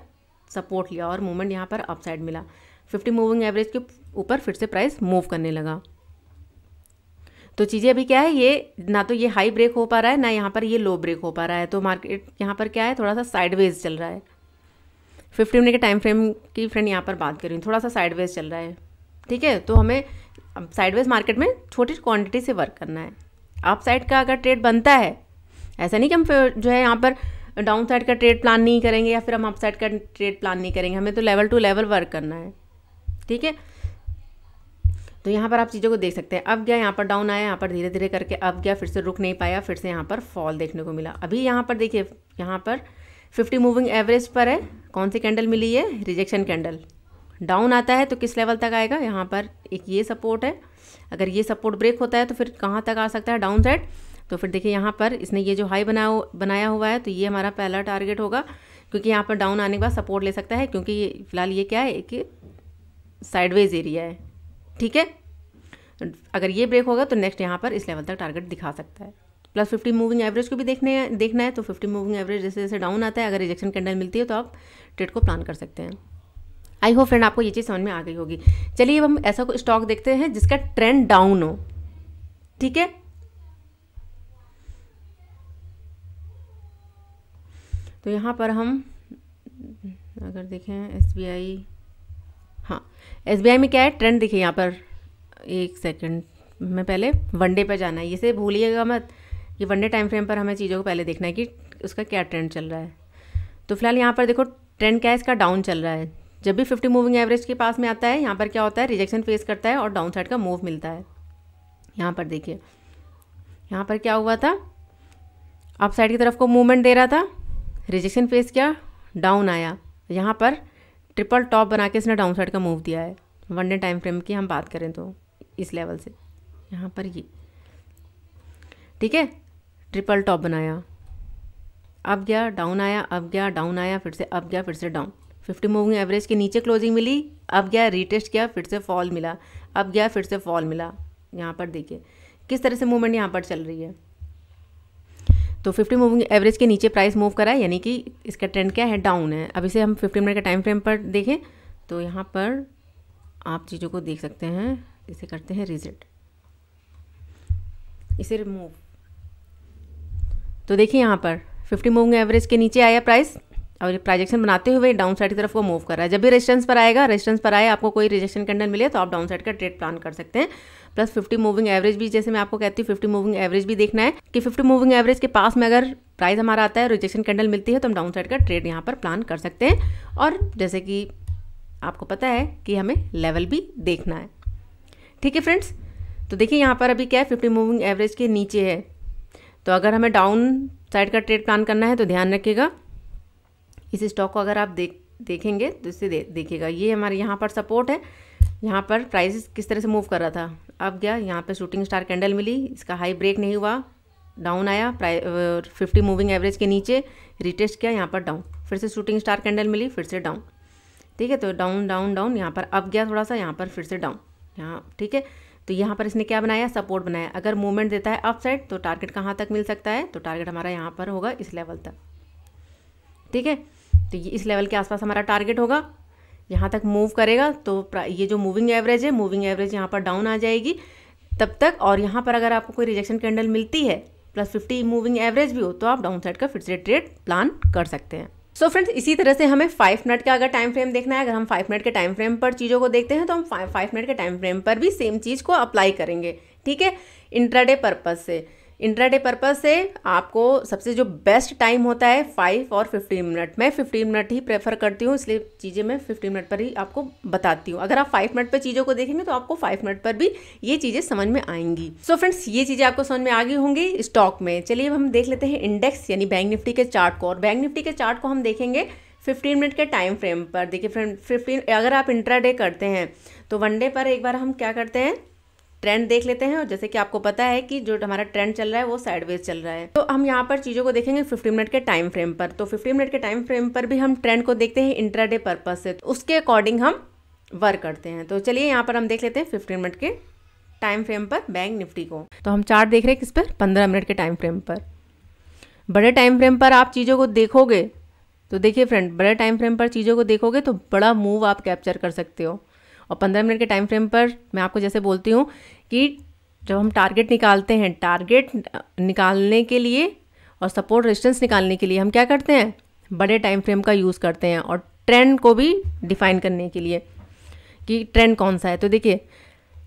सपोर्ट लिया और मूवमेंट यहाँ पर अप साइड मिला। 50 मूविंग एवरेज के ऊपर फिर से प्राइस मूव करने लगा। तो चीज़ें अभी क्या है, ये ना तो ये हाई ब्रेक हो पा रहा है, ना यहाँ पर ये लो ब्रेक हो पा रहा है। तो मार्केट यहाँ पर क्या है, थोड़ा सा साइडवेज चल रहा है। 50 मिनट के टाइम फ्रेम की फ्रेंड यहाँ पर बात कर रही हूँ, थोड़ा सा साइडवेज चल रहा है, ठीक है। तो हमें साइडवेज मार्केट में छोटी क्वांटिटी से वर्क करना है। अप साइड का अगर ट्रेड बनता है, ऐसा नहीं कि हम जो है यहाँ पर डाउन साइड का ट्रेड प्लान नहीं करेंगे या फिर हम अप साइड का ट्रेड प्लान नहीं करेंगे, हमें तो लेवल टू लेवल वर्क करना है, ठीक है। तो यहाँ पर आप चीज़ों को देख सकते हैं, अब गया, यहाँ पर डाउन आया, यहाँ पर धीरे धीरे करके अब गया, फिर से रुक नहीं पाया, फिर से यहाँ पर फॉल देखने को मिला। अभी यहाँ पर देखिए, यहाँ पर 50 मूविंग एवरेज पर है, कौन सी कैंडल मिली है, रिजेक्शन कैंडल। डाउन आता है तो किस लेवल तक आएगा, यहाँ पर एक ये सपोर्ट है, अगर ये सपोर्ट ब्रेक होता है तो फिर कहाँ तक आ सकता है, डाउन साइड। तो फिर देखिए यहाँ पर इसने ये जो हाई बनाया हुआ है, तो ये हमारा पहला टारगेट होगा, क्योंकि यहाँ पर डाउन आने के बाद सपोर्ट ले सकता है, क्योंकि ये फिलहाल ये क्या है, एक साइडवेज एरिया है, ठीक है। अगर ये ब्रेक होगा तो नेक्स्ट यहाँ पर इस लेवल तक टारगेट दिखा सकता है। प्लस 50 मूविंग एवरेज को भी देखना है। तो 50 मूविंग एवरेज जैसे जैसे डाउन आता है, अगर रिजेक्शन कैंडल मिलती है तो आप ट्रेड को प्लान कर सकते हैं। आई होप फ्रेंड आपको ये चीज़ समझ में आ गई होगी। चलिए अब हम ऐसा कोई स्टॉक देखते हैं जिसका ट्रेंड डाउन हो, ठीक है। तो यहाँ पर हम अगर देखें SBI, हाँ SBI में क्या है, ट्रेंड देखिए यहाँ पर, एक सेकंड में पहले वनडे पर जाना है, इसे भूलिएगा मत, ये वनडे टाइम फ्रेम पर हमें चीज़ों को पहले देखना है कि उसका क्या ट्रेंड चल रहा है। तो फिलहाल यहाँ पर देखो ट्रेंड क्या है, इसका डाउन चल रहा है। जब भी 50 मूविंग एवरेज के पास में आता है, यहाँ पर क्या होता है, रिजेक्शन फेस करता है और डाउन साइड का मूव मिलता है। यहाँ पर देखिए, यहाँ पर क्या हुआ था, अप साइड की तरफ को मूवमेंट दे रहा था, रिजेक्शन फेस किया, डाउन आया, यहाँ पर ट्रिपल टॉप बना के इसने डाउन साइड का मूव दिया है। वनडे टाइम फ्रेम की हम बात करें तो इस लेवल से यहाँ पर ये, ठीक है, ट्रिपल टॉप बनाया, अब गया, डाउन आया, अब गया, डाउन आया, फिर से अब गया, फिर से डाउन। 50 मूविंग एवरेज के नीचे क्लोजिंग मिली, अब गया, रीटेस्ट किया, फिर से फॉल मिला, अब गया, फिर से फॉल मिला। यहाँ पर देखिए किस तरह से मूवमेंट यहाँ पर चल रही है। तो 50 मूविंग एवरेज के नीचे प्राइस मूव करा है, यानी कि इसका ट्रेंड क्या है, डाउन है। अब इसे हम 15 मिनट के टाइम फ्रेम पर देखें तो यहाँ पर आप चीज़ों को देख सकते हैं। इसे करते हैं रिजेक्ट, इसे रिमूव। तो देखिए यहाँ पर 50 मूविंग एवरेज के नीचे आया प्राइस, और प्रोजेक्शन बनाते हुए डाउन साइड की तरफ को मूव कर रहा है। जब भी रेजिस्टेंस पर आएगा, रेजिस्टेंस पर आए, आपको कोई रिजेक्शन कैंडल मिले तो आप डाउन साइड का ट्रेड प्लान कर सकते हैं। प्लस 50 मूविंग एवरेज भी, जैसे मैं आपको कहती हूँ 50 मूविंग एवरेज भी देखना है कि 50 मूविंग एवरेज के पास में अगर प्राइस हमारा आता है, रिजेक्शन कैंडल मिलती है, तो हम डाउन साइड का ट्रेड यहाँ पर प्लान कर सकते हैं। और जैसे कि आपको पता है कि हमें लेवल भी देखना है, ठीक है फ्रेंड्स। तो देखिए यहाँ पर अभी क्या है, 50 मूविंग एवरेज के नीचे है, तो अगर हमें डाउन साइड का ट्रेड प्लान करना है तो ध्यान रखिएगा, इस स्टॉक को अगर आप देखेंगे तो इससे देखिएगा, ये हमारे यहाँ पर सपोर्ट है, यहाँ पर प्राइस किस तरह से मूव कर रहा था, अब गया यहाँ पे शूटिंग स्टार कैंडल मिली, इसका हाई ब्रेक नहीं हुआ, डाउन आया 50 मूविंग एवरेज के नीचे, रिटेस्ट किया यहाँ पर डाउन, फिर से शूटिंग स्टार कैंडल मिली, फिर से डाउन, ठीक है। तो डाउन डाउन डाउन, यहाँ पर अब गया थोड़ा सा, यहाँ पर फिर से डाउन, यहाँ ठीक है। तो यहाँ पर इसने क्या बनाया, सपोर्ट बनाया। अगर मूवमेंट देता है अप साइड तो टारगेट कहाँ तक मिल सकता है, तो टारगेट हमारा यहाँ पर होगा इस लेवल तक, ठीक है। तो ये इस लेवल के आसपास हमारा टारगेट होगा, यहाँ तक मूव करेगा तो ये जो मूविंग एवरेज है, मूविंग एवरेज यहाँ पर डाउन आ जाएगी तब तक। और यहाँ पर अगर आपको कोई रिजेक्शन कैंडल मिलती है +50 मूविंग एवरेज भी हो तो आप डाउन साइड का फिर से ट्रेड प्लान कर सकते हैं। सो फ्रेंड्स, इसी तरह से हमें 5 मिनट का अगर टाइम फ्रेम देखना है, अगर हम 5 मिनट के टाइम फ्रेम पर चीज़ों को देखते हैं तो हम 5 मिनट के टाइम फ्रेम पर भी सेम चीज़ को अप्लाई करेंगे, ठीक है। इंट्राडे पर्पज़ से, इंट्राडे पर्पज़ से आपको सबसे जो बेस्ट टाइम होता है 5 और 15 मिनट। मैं 15 मिनट ही प्रेफर करती हूँ, इसलिए चीज़ें मैं 15 मिनट पर ही आपको बताती हूँ। अगर आप 5 मिनट पर चीज़ों को देखेंगे तो आपको 5 मिनट पर भी ये चीज़ें समझ में आएंगी। सो फ्रेंड्स, ये चीज़ें आपको समझ में आ गई होंगी स्टॉक में। चलिए अब हम देख लेते हैं इंडेक्स यानी बैंक निफ्टी के चार्ट को। और बैंक निफ्टी के चार्ट को हम देखेंगे 15 मिनट के टाइम फ्रेम पर। देखिए फ्रेंड, 15 अगर आप इंट्राडे करते हैं तो वन डे पर एक बार हम क्या करते हैं, ट्रेंड देख लेते हैं। और जैसे कि आपको पता है कि जो हमारा ट्रेंड चल रहा है वो साइडवेज चल रहा है, तो हम यहाँ पर चीज़ों को देखेंगे 15 मिनट के टाइम फ्रेम पर। तो 15 मिनट के टाइम फ्रेम पर भी हम ट्रेंड को देखते हैं इंट्राडे पर्पज से, तो उसके अकॉर्डिंग हम वर्क करते हैं। तो चलिए यहाँ पर हम देख लेते हैं 15 मिनट के टाइम फ्रेम पर बैंक निफ्टी को। तो हम चार्ट देख रहे हैं किस पर, 15 मिनट के टाइम फ्रेम पर। बड़े टाइम फ्रेम पर आप चीज़ों को देखोगे तो देखिए फ्रेंड, बड़े टाइम फ्रेम पर चीज़ों को देखोगे तो बड़ा मूव आप कैप्चर कर सकते हो। और 15 मिनट के टाइम फ्रेम पर मैं आपको जैसे बोलती हूँ कि जब हम टारगेट निकालते हैं, टारगेट निकालने के लिए और सपोर्ट रेजिस्टेंस निकालने के लिए हम क्या करते हैं, बड़े टाइम फ्रेम का यूज़ करते हैं। और ट्रेंड को भी डिफाइन करने के लिए कि ट्रेंड कौन सा है। तो देखिए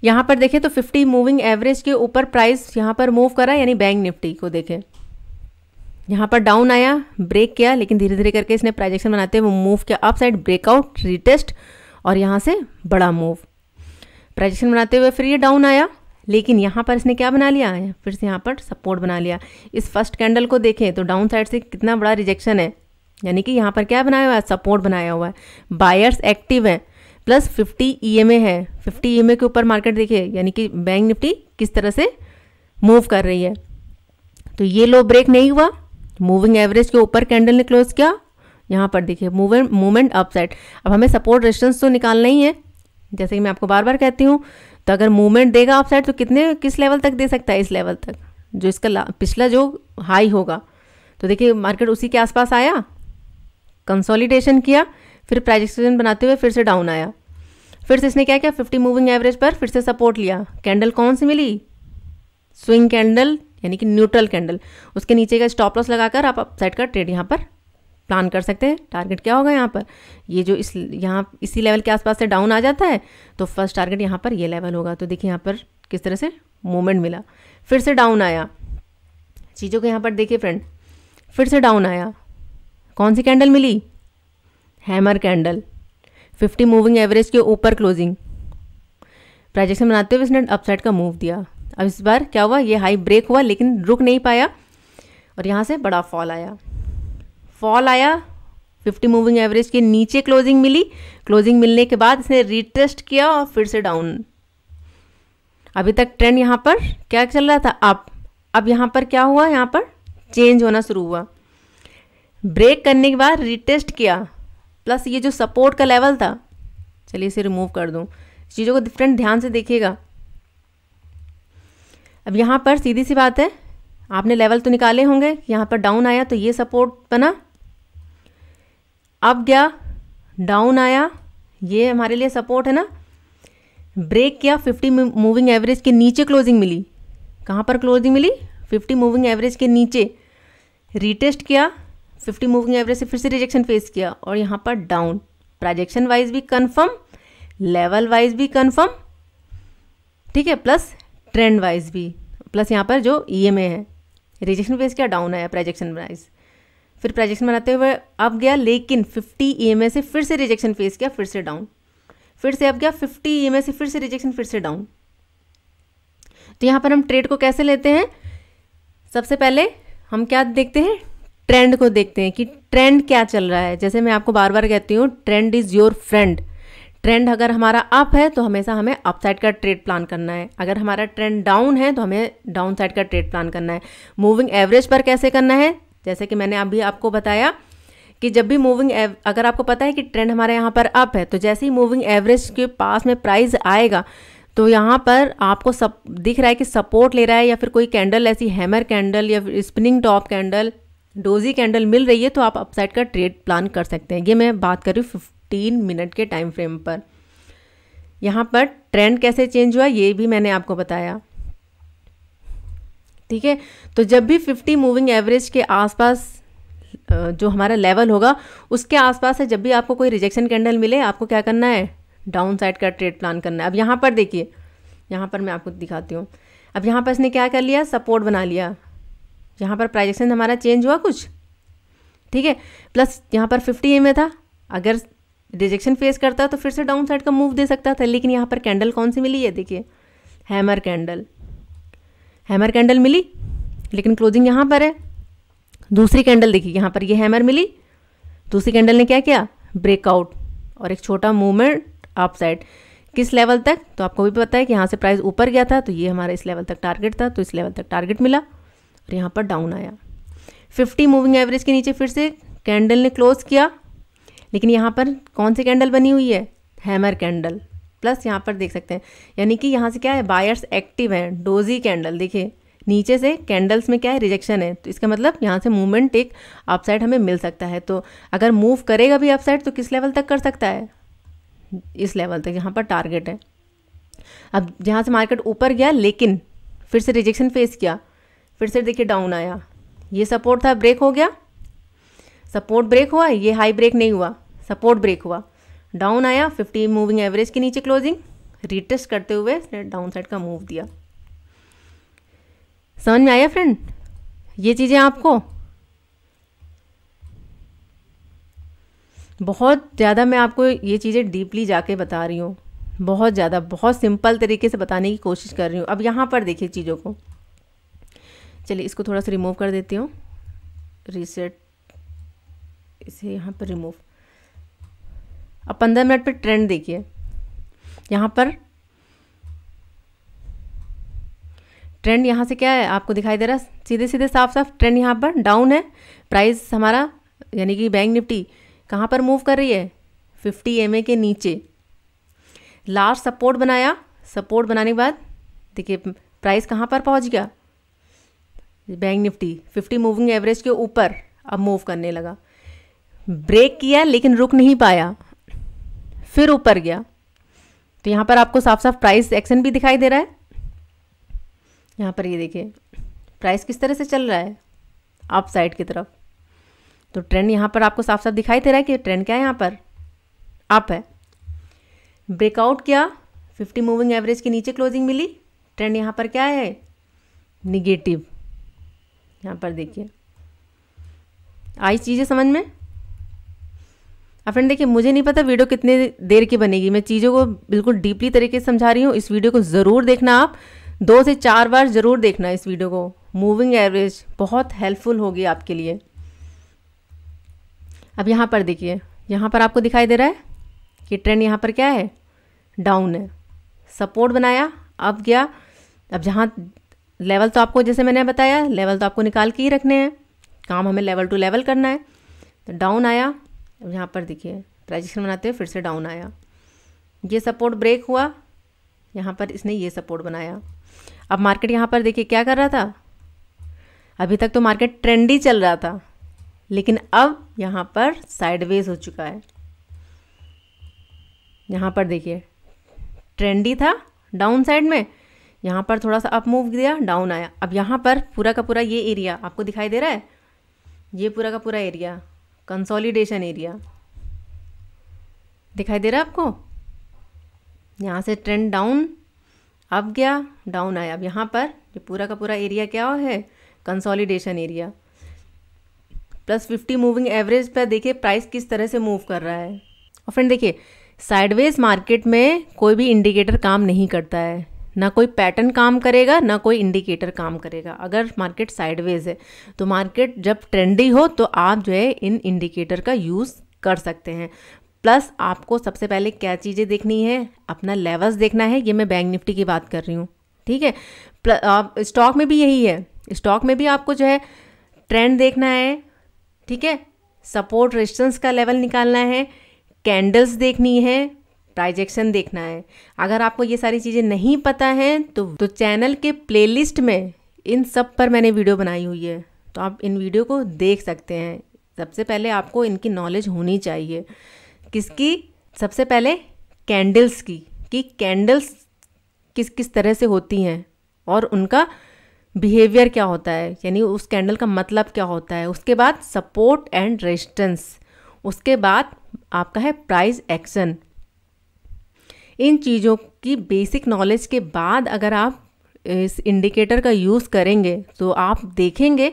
यहाँ पर देखें तो 50 मूविंग एवरेज के ऊपर प्राइस यहाँ पर मूव करा, यानी बैंक निफ्टी को देखें यहाँ पर डाउन आया, ब्रेक किया, लेकिन धीरे धीरे करके इसने प्राइजेक्शन बनाते हुए मूव किया अप साइड, ब्रेकआउट, रिटेस्ट और यहाँ से बड़ा मूव। प्राइजेक्शन बनाते हुए फिर ये डाउन आया, लेकिन यहाँ पर इसने क्या बना लिया है, फिर से यहाँ पर सपोर्ट बना लिया। इस फर्स्ट कैंडल को देखें तो डाउन साइड से कितना बड़ा रिजेक्शन है, यानी कि यहाँ पर क्या बनाया हुआ है, सपोर्ट बनाया हुआ है। बायर्स एक्टिव है, प्लस 50 EMA है। 50 EMA के ऊपर मार्केट देखिए, यानी कि बैंक निफ्टी किस तरह से मूव कर रही है। तो ये लो ब्रेक नहीं हुआ, मूविंग एवरेज के ऊपर कैंडल ने क्लोज किया। यहाँ पर देखिए मूवमेंट अपसाइड। अब हमें सपोर्ट रेजिस्टेंस तो निकालना ही है, जैसे कि मैं आपको बार बार कहती हूँ। तो अगर मूवमेंट देगा अपसाइड तो किस लेवल तक दे सकता है, इस लेवल तक जो इसका पिछला जो हाई होगा। तो देखिए मार्केट उसी के आसपास आया, कंसोलिडेशन किया, फिर प्राइजेक्शन बनाते हुए फिर से डाउन आया। फिर से इसने क्या किया, 50 मूविंग एवरेज पर फिर से सपोर्ट लिया। कैंडल कौन सी मिली, स्विंग कैंडल यानी कि न्यूट्रल कैंडल। उसके नीचे का स्टॉप लॉस लगाकर आप अपसाइड का ट्रेड यहाँ पर प्लान कर सकते हैं। टारगेट क्या होगा यहाँ पर, ये जो यहाँ इसी लेवल के आसपास से डाउन आ जाता है तो फर्स्ट टारगेट यहाँ पर ये लेवल होगा। तो देखिए यहाँ पर किस तरह से मूवमेंट मिला, फिर से डाउन आया। चीज़ों को यहाँ पर देखिए फ्रेंड, फिर से डाउन आया। कौन सी कैंडल मिली, हैमर कैंडल, 50 मूविंग एवरेज के ऊपर क्लोजिंग। प्राइजेक्शन बनाते हुए इसने अपसाइड का मूव दिया। अब इस बार क्या हुआ, ये हाई ब्रेक हुआ लेकिन रुक नहीं पाया और यहाँ से बड़ा फॉल आया। 50 मूविंग एवरेज के नीचे क्लोजिंग मिली। क्लोजिंग मिलने के बाद इसने रिटेस्ट किया और फिर से डाउन। अभी तक ट्रेंड यहाँ पर क्या चल रहा था, अप। अब यहाँ पर क्या हुआ, यहाँ पर चेंज होना शुरू हुआ। ब्रेक करने के बाद रिटेस्ट किया, प्लस ये जो सपोर्ट का लेवल था, चलिए इसे रिमूव कर दूँ। चीज़ों को डिफरेंट ध्यान से देखिएगा। अब यहाँ पर सीधी सी बात है, आपने लेवल तो निकाले होंगे। यहाँ पर डाउन आया तो ये सपोर्ट बना, अब गया डाउन आया, ये हमारे लिए सपोर्ट है ना। ब्रेक किया, 50 मूविंग एवरेज के नीचे क्लोजिंग मिली। कहाँ पर क्लोजिंग मिली, 50 मूविंग एवरेज के नीचे। रिटेस्ट किया, 50 मूविंग एवरेज से फिर से रिजेक्शन फेस किया और यहाँ पर डाउन। प्राइजेक्शन वाइज भी कंफर्म, लेवल वाइज भी कंफर्म, ठीक है, प्लस ट्रेंड वाइज भी, प्लस यहाँ पर जो EMA है। रिजेक्शन फेस किया, डाउन आया प्राइजेक्शन वाइज। फिर प्राइजेक्शन बनाते हुए अब गया, लेकिन 50 EMA से फिर से रिजेक्शन फेस किया, फिर से डाउन। फिर से अब गया 50 EMA से फिर से रिजेक्शन, फिर से डाउन। तो यहाँ पर हम ट्रेड को कैसे लेते हैं, सबसे पहले हम क्या देखते हैं, ट्रेंड को देखते हैं कि ट्रेंड क्या चल रहा है। जैसे मैं आपको बार बार कहती हूँ, trend is your friend. Trend अगर हमारा अप है तो हमेशा हमें अप साइड का ट्रेड प्लान करना है, अगर हमारा ट्रेंड डाउन है तो हमें डाउन साइड का ट्रेड प्लान करना है। मूविंग एवरेज पर कैसे करना है, जैसे कि मैंने अभी आपको बताया कि जब भी अगर आपको पता है कि ट्रेंड हमारे यहाँ पर अप है, तो जैसे ही मूविंग एवरेज के पास में प्राइस आएगा तो यहाँ पर आपको दिख रहा है कि सपोर्ट ले रहा है, या फिर कोई कैंडल ऐसी हैमर कैंडल या फिर spinning top candle, doji candle मिल रही है, तो आप अपसाइड का ट्रेड प्लान कर सकते हैं। ये मैं बात कर रही हूँ 15 मिनट के टाइम फ्रेम पर। यहाँ पर ट्रेंड कैसे चेंज हुआ ये भी मैंने आपको बताया, ठीक है। तो जब भी 50 मूविंग एवरेज के आसपास जो हमारा लेवल होगा उसके आसपास है, जब भी आपको कोई रिजेक्शन कैंडल मिले, आपको क्या करना है, डाउन साइड का ट्रेड प्लान करना है। अब यहाँ पर देखिए, यहाँ पर मैं आपको दिखाती हूँ। अब यहाँ पर इसने क्या कर लिया, सपोर्ट बना लिया, यहाँ पर प्राइस एक्शन हमारा चेंज हुआ कुछ, ठीक है। प्लस यहाँ पर 50 में था, अगर रिजेक्शन फेस करता तो फिर से डाउन साइड का मूव दे सकता था, लेकिन यहाँ पर कैंडल कौन सी मिली है, देखिए हैमर कैंडल, हैमर कैंडल मिली, लेकिन क्लोजिंग यहाँ पर है। दूसरी कैंडल देखिए, यहाँ पर ये हैमर मिली, दूसरी कैंडल ने क्या किया, ब्रेकआउट और एक छोटा मूवमेंट अप साइड। किस लेवल तक, तो आपको भी पता है कि यहाँ से प्राइस ऊपर गया था, तो ये हमारा इस लेवल तक टारगेट था, तो इस लेवल तक टारगेट मिला और यहाँ पर डाउन आया। 50 मूविंग एवरेज के नीचे फिर से कैंडल ने क्लोज किया, लेकिन यहाँ पर कौन सी कैंडल बनी हुई है, हैमर कैंडल। प्लस यहाँ पर देख सकते हैं, यानी कि यहाँ से क्या है, बायर्स एक्टिव हैं, डोजी कैंडल, देखिए नीचे से कैंडल्स में क्या है, रिजेक्शन है, तो इसका मतलब यहाँ से मूवमेंट एक अपसाइड हमें मिल सकता है। तो अगर मूव करेगा भी अपसाइड तो किस लेवल तक कर सकता है, इस लेवल तक, यहाँ पर टारगेट है। अब जहाँ से मार्केट ऊपर गया लेकिन फिर से रिजेक्शन फेस किया, फिर से देखिए डाउन आया, ये सपोर्ट था, ब्रेक हो गया, सपोर्ट ब्रेक हुआ, ये हाई ब्रेक नहीं हुआ, सपोर्ट ब्रेक हुआ, डाउन आया, 50 मूविंग एवरेज के नीचे क्लोजिंग, रिटेस्ट करते हुए डाउन साइड का मूव दिया। समझ में आया फ्रेंड ये चीज़ें आपको? बहुत ज़्यादा मैं आपको ये चीज़ें डीपली जाके बता रही हूँ, बहुत ज़्यादा, बहुत सिंपल तरीके से बताने की कोशिश कर रही हूँ। अब यहाँ पर देखिए चीज़ों को, चलिए इसको थोड़ा सा रिमूव कर देती हूँ, रीसेट, इसे यहाँ पर रिमूव। अब 15 मिनट पे ट्रेंड देखिए, यहाँ पर ट्रेंड यहाँ से क्या है आपको दिखाई दे रहा है, सीधे सीधे साफ साफ ट्रेंड यहाँ पर डाउन है। प्राइस हमारा यानी कि बैंक निफ्टी कहाँ पर मूव कर रही है, 50 EMA के नीचे। लास्ट सपोर्ट बनाया, सपोर्ट बनाने के बाद देखिए प्राइस कहाँ पर पहुँच गया, बैंक निफ्टी 50 मूविंग एवरेज के ऊपर अब मूव करने लगा। ब्रेक किया लेकिन रुक नहीं पाया, फिर ऊपर गया। तो यहाँ पर आपको साफ साफ प्राइस एक्शन भी दिखाई दे रहा है। यहाँ पर ये देखिए प्राइस किस तरह से चल रहा है, अप साइड की तरफ। तो ट्रेंड यहाँ पर आपको साफ साफ दिखाई दे रहा है कि ट्रेंड क्या है, यहाँ पर अप है। ब्रेकआउट किया, 50 मूविंग एवरेज के नीचे क्लोजिंग मिली, ट्रेंड यहाँ पर क्या है, निगेटिव। यहाँ पर देखिए आई चीज़ें समझ में। अब फ्रेंड देखिए, मुझे नहीं पता वीडियो कितने देर की बनेगी, मैं चीज़ों को बिल्कुल डीपली तरीके से समझा रही हूँ। इस वीडियो को ज़रूर देखना, आप 2 से 4 बार ज़रूर देखना इस वीडियो को। मूविंग एवरेज बहुत हेल्पफुल होगी आपके लिए। अब यहाँ पर देखिए, यहाँ पर आपको दिखाई दे रहा है कि ट्रेंड यहाँ पर क्या है, डाउन है। सपोर्ट बनाया, अब गया। अब जहाँ लेवल तो आपको, जैसे मैंने बताया, लेवल तो आपको निकाल के ही रखने हैं, काम हमें लेवल टू लेवल करना है। तो डाउन आया, अब यहाँ पर देखिए प्राइजेशन बनाते हुए फिर से डाउन आया, ये सपोर्ट ब्रेक हुआ, यहाँ पर इसने ये सपोर्ट बनाया। अब मार्केट यहाँ पर देखिए क्या कर रहा था, अभी तक तो मार्केट ट्रेंडी चल रहा था, लेकिन अब यहाँ पर साइडवेज हो चुका है। यहाँ पर देखिए ट्रेंडी था डाउन साइड में, यहाँ पर थोड़ा सा अप मूव दिया, डाउन आया। अब यहाँ पर पूरा का पूरा ये एरिया आपको दिखाई दे रहा है, ये पूरा का पूरा एरिया कंसोलिडेशन एरिया दिखाई दे रहा है आपको। यहाँ से ट्रेंड डाउन, अब गया, डाउन आया। अब यहाँ पर ये पूरा का पूरा एरिया क्या है, consolidation area. Plus 50 moving average पर देखिए प्राइस किस तरह से मूव कर रहा है। और फ्रेंड देखिए, साइडवेज मार्केट में कोई भी इंडिकेटर काम नहीं करता है, ना कोई पैटर्न काम करेगा, ना कोई इंडिकेटर काम करेगा। अगर मार्केट साइडवेज है तो मार्केट जब ट्रेंडी हो तो आप जो है इन इंडिकेटर का यूज़ कर सकते हैं। प्लस आपको सबसे पहले क्या चीज़ें देखनी है, अपना लेवल्स देखना है। ये मैं बैंक निफ्टी की बात कर रही हूँ, ठीक है। स्टॉक में भी यही है, स्टॉक में भी आपको जो है ट्रेंड देखना है, ठीक है, सपोर्ट रेजिस्टेंस का लेवल निकालना है, कैंडल्स देखनी है, प्राइस एक्शन देखना है। अगर आपको ये सारी चीज़ें नहीं पता हैं तो चैनल के प्लेलिस्ट में इन सब पर मैंने वीडियो बनाई हुई है, तो आप इन वीडियो को देख सकते हैं। सबसे पहले आपको इनकी नॉलेज होनी चाहिए। किसकी? सबसे पहले कैंडल्स की, कि कैंडल्स किस किस तरह से होती हैं और उनका बिहेवियर क्या होता है, यानी उस कैंडल का मतलब क्या होता है। उसके बाद सपोर्ट एंड रेजिस्टेंस, उसके बाद आपका है प्राइस एक्शन। इन चीज़ों की बेसिक नॉलेज के बाद अगर आप इस इंडिकेटर का यूज़ करेंगे तो आप देखेंगे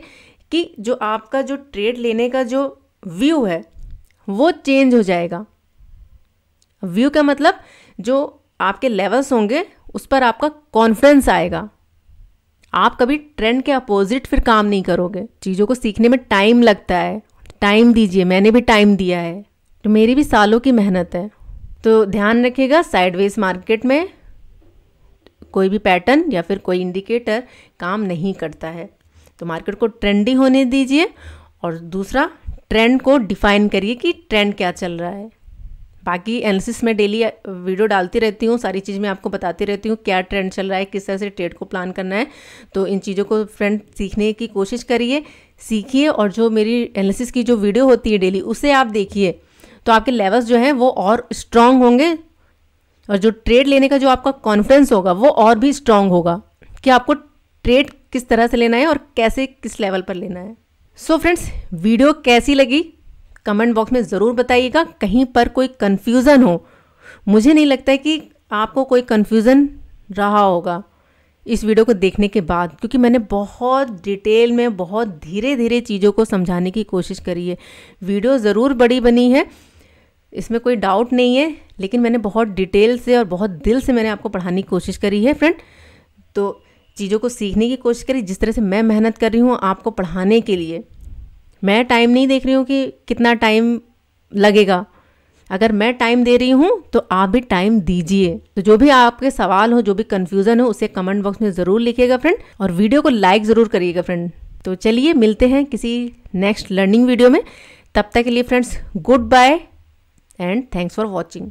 कि जो आपका जो ट्रेड लेने का जो व्यू है वो चेंज हो जाएगा। व्यू का मतलब जो आपके लेवल्स होंगे उस पर आपका कॉन्फिडेंस आएगा। आप कभी ट्रेंड के अपोजिट फिर काम नहीं करोगे। चीज़ों को सीखने में टाइम लगता है, टाइम दीजिए। मैंने भी टाइम दिया है, तो मेरी भी सालों की मेहनत है। तो ध्यान रखिएगा, साइडवेज मार्केट में कोई भी पैटर्न या फिर कोई इंडिकेटर काम नहीं करता है। तो मार्केट को ट्रेंडी होने दीजिए और दूसरा ट्रेंड को डिफाइन करिए कि ट्रेंड क्या चल रहा है। बाकी एनालिसिस में डेली वीडियो डालती रहती हूँ, सारी चीज़ मैं आपको बताती रहती हूँ क्या ट्रेंड चल रहा है, किस तरह से ट्रेड को प्लान करना है। तो इन चीज़ों को फ्रेंड सीखने की कोशिश करिए, सीखिए, और जो मेरी एनालिसिस की जो वीडियो होती है डेली उसे आप देखिए, तो आपके लेवल्स जो हैं वो और स्ट्रांग होंगे और जो ट्रेड लेने का जो आपका कॉन्फिडेंस होगा वो और भी स्ट्रांग होगा कि आपको ट्रेड किस तरह से लेना है और कैसे किस लेवल पर लेना है। सो फ्रेंड्स, वीडियो कैसी लगी कमेंट बॉक्स में ज़रूर बताइएगा। कहीं पर कोई कन्फ्यूज़न हो, मुझे नहीं लगता है कि आपको कोई कन्फ्यूज़न रहा होगा इस वीडियो को देखने के बाद, क्योंकि मैंने बहुत डिटेल में बहुत धीरे धीरे चीज़ों को समझाने की कोशिश करी है। वीडियो ज़रूर बड़ी बनी है, इसमें कोई डाउट नहीं है, लेकिन मैंने बहुत डिटेल से और बहुत दिल से मैंने आपको पढ़ाने की कोशिश करी है फ्रेंड। तो चीज़ों को सीखने की कोशिश करी, जिस तरह से मैं मेहनत कर रही हूँ आपको पढ़ाने के लिए। मैं टाइम नहीं देख रही हूँ कि कितना टाइम लगेगा, अगर मैं टाइम दे रही हूँ तो आप भी टाइम दीजिए। तो जो भी आपके सवाल हो, जो भी कन्फ्यूज़न हो, उसे कमेंट बॉक्स में ज़रूर लिखिएगा फ्रेंड, और वीडियो को लाइक ज़रूर करिएगा फ्रेंड। तो चलिए मिलते हैं किसी नेक्स्ट लर्निंग वीडियो में। तब तक के लिए friends, good bye and thanks for watching.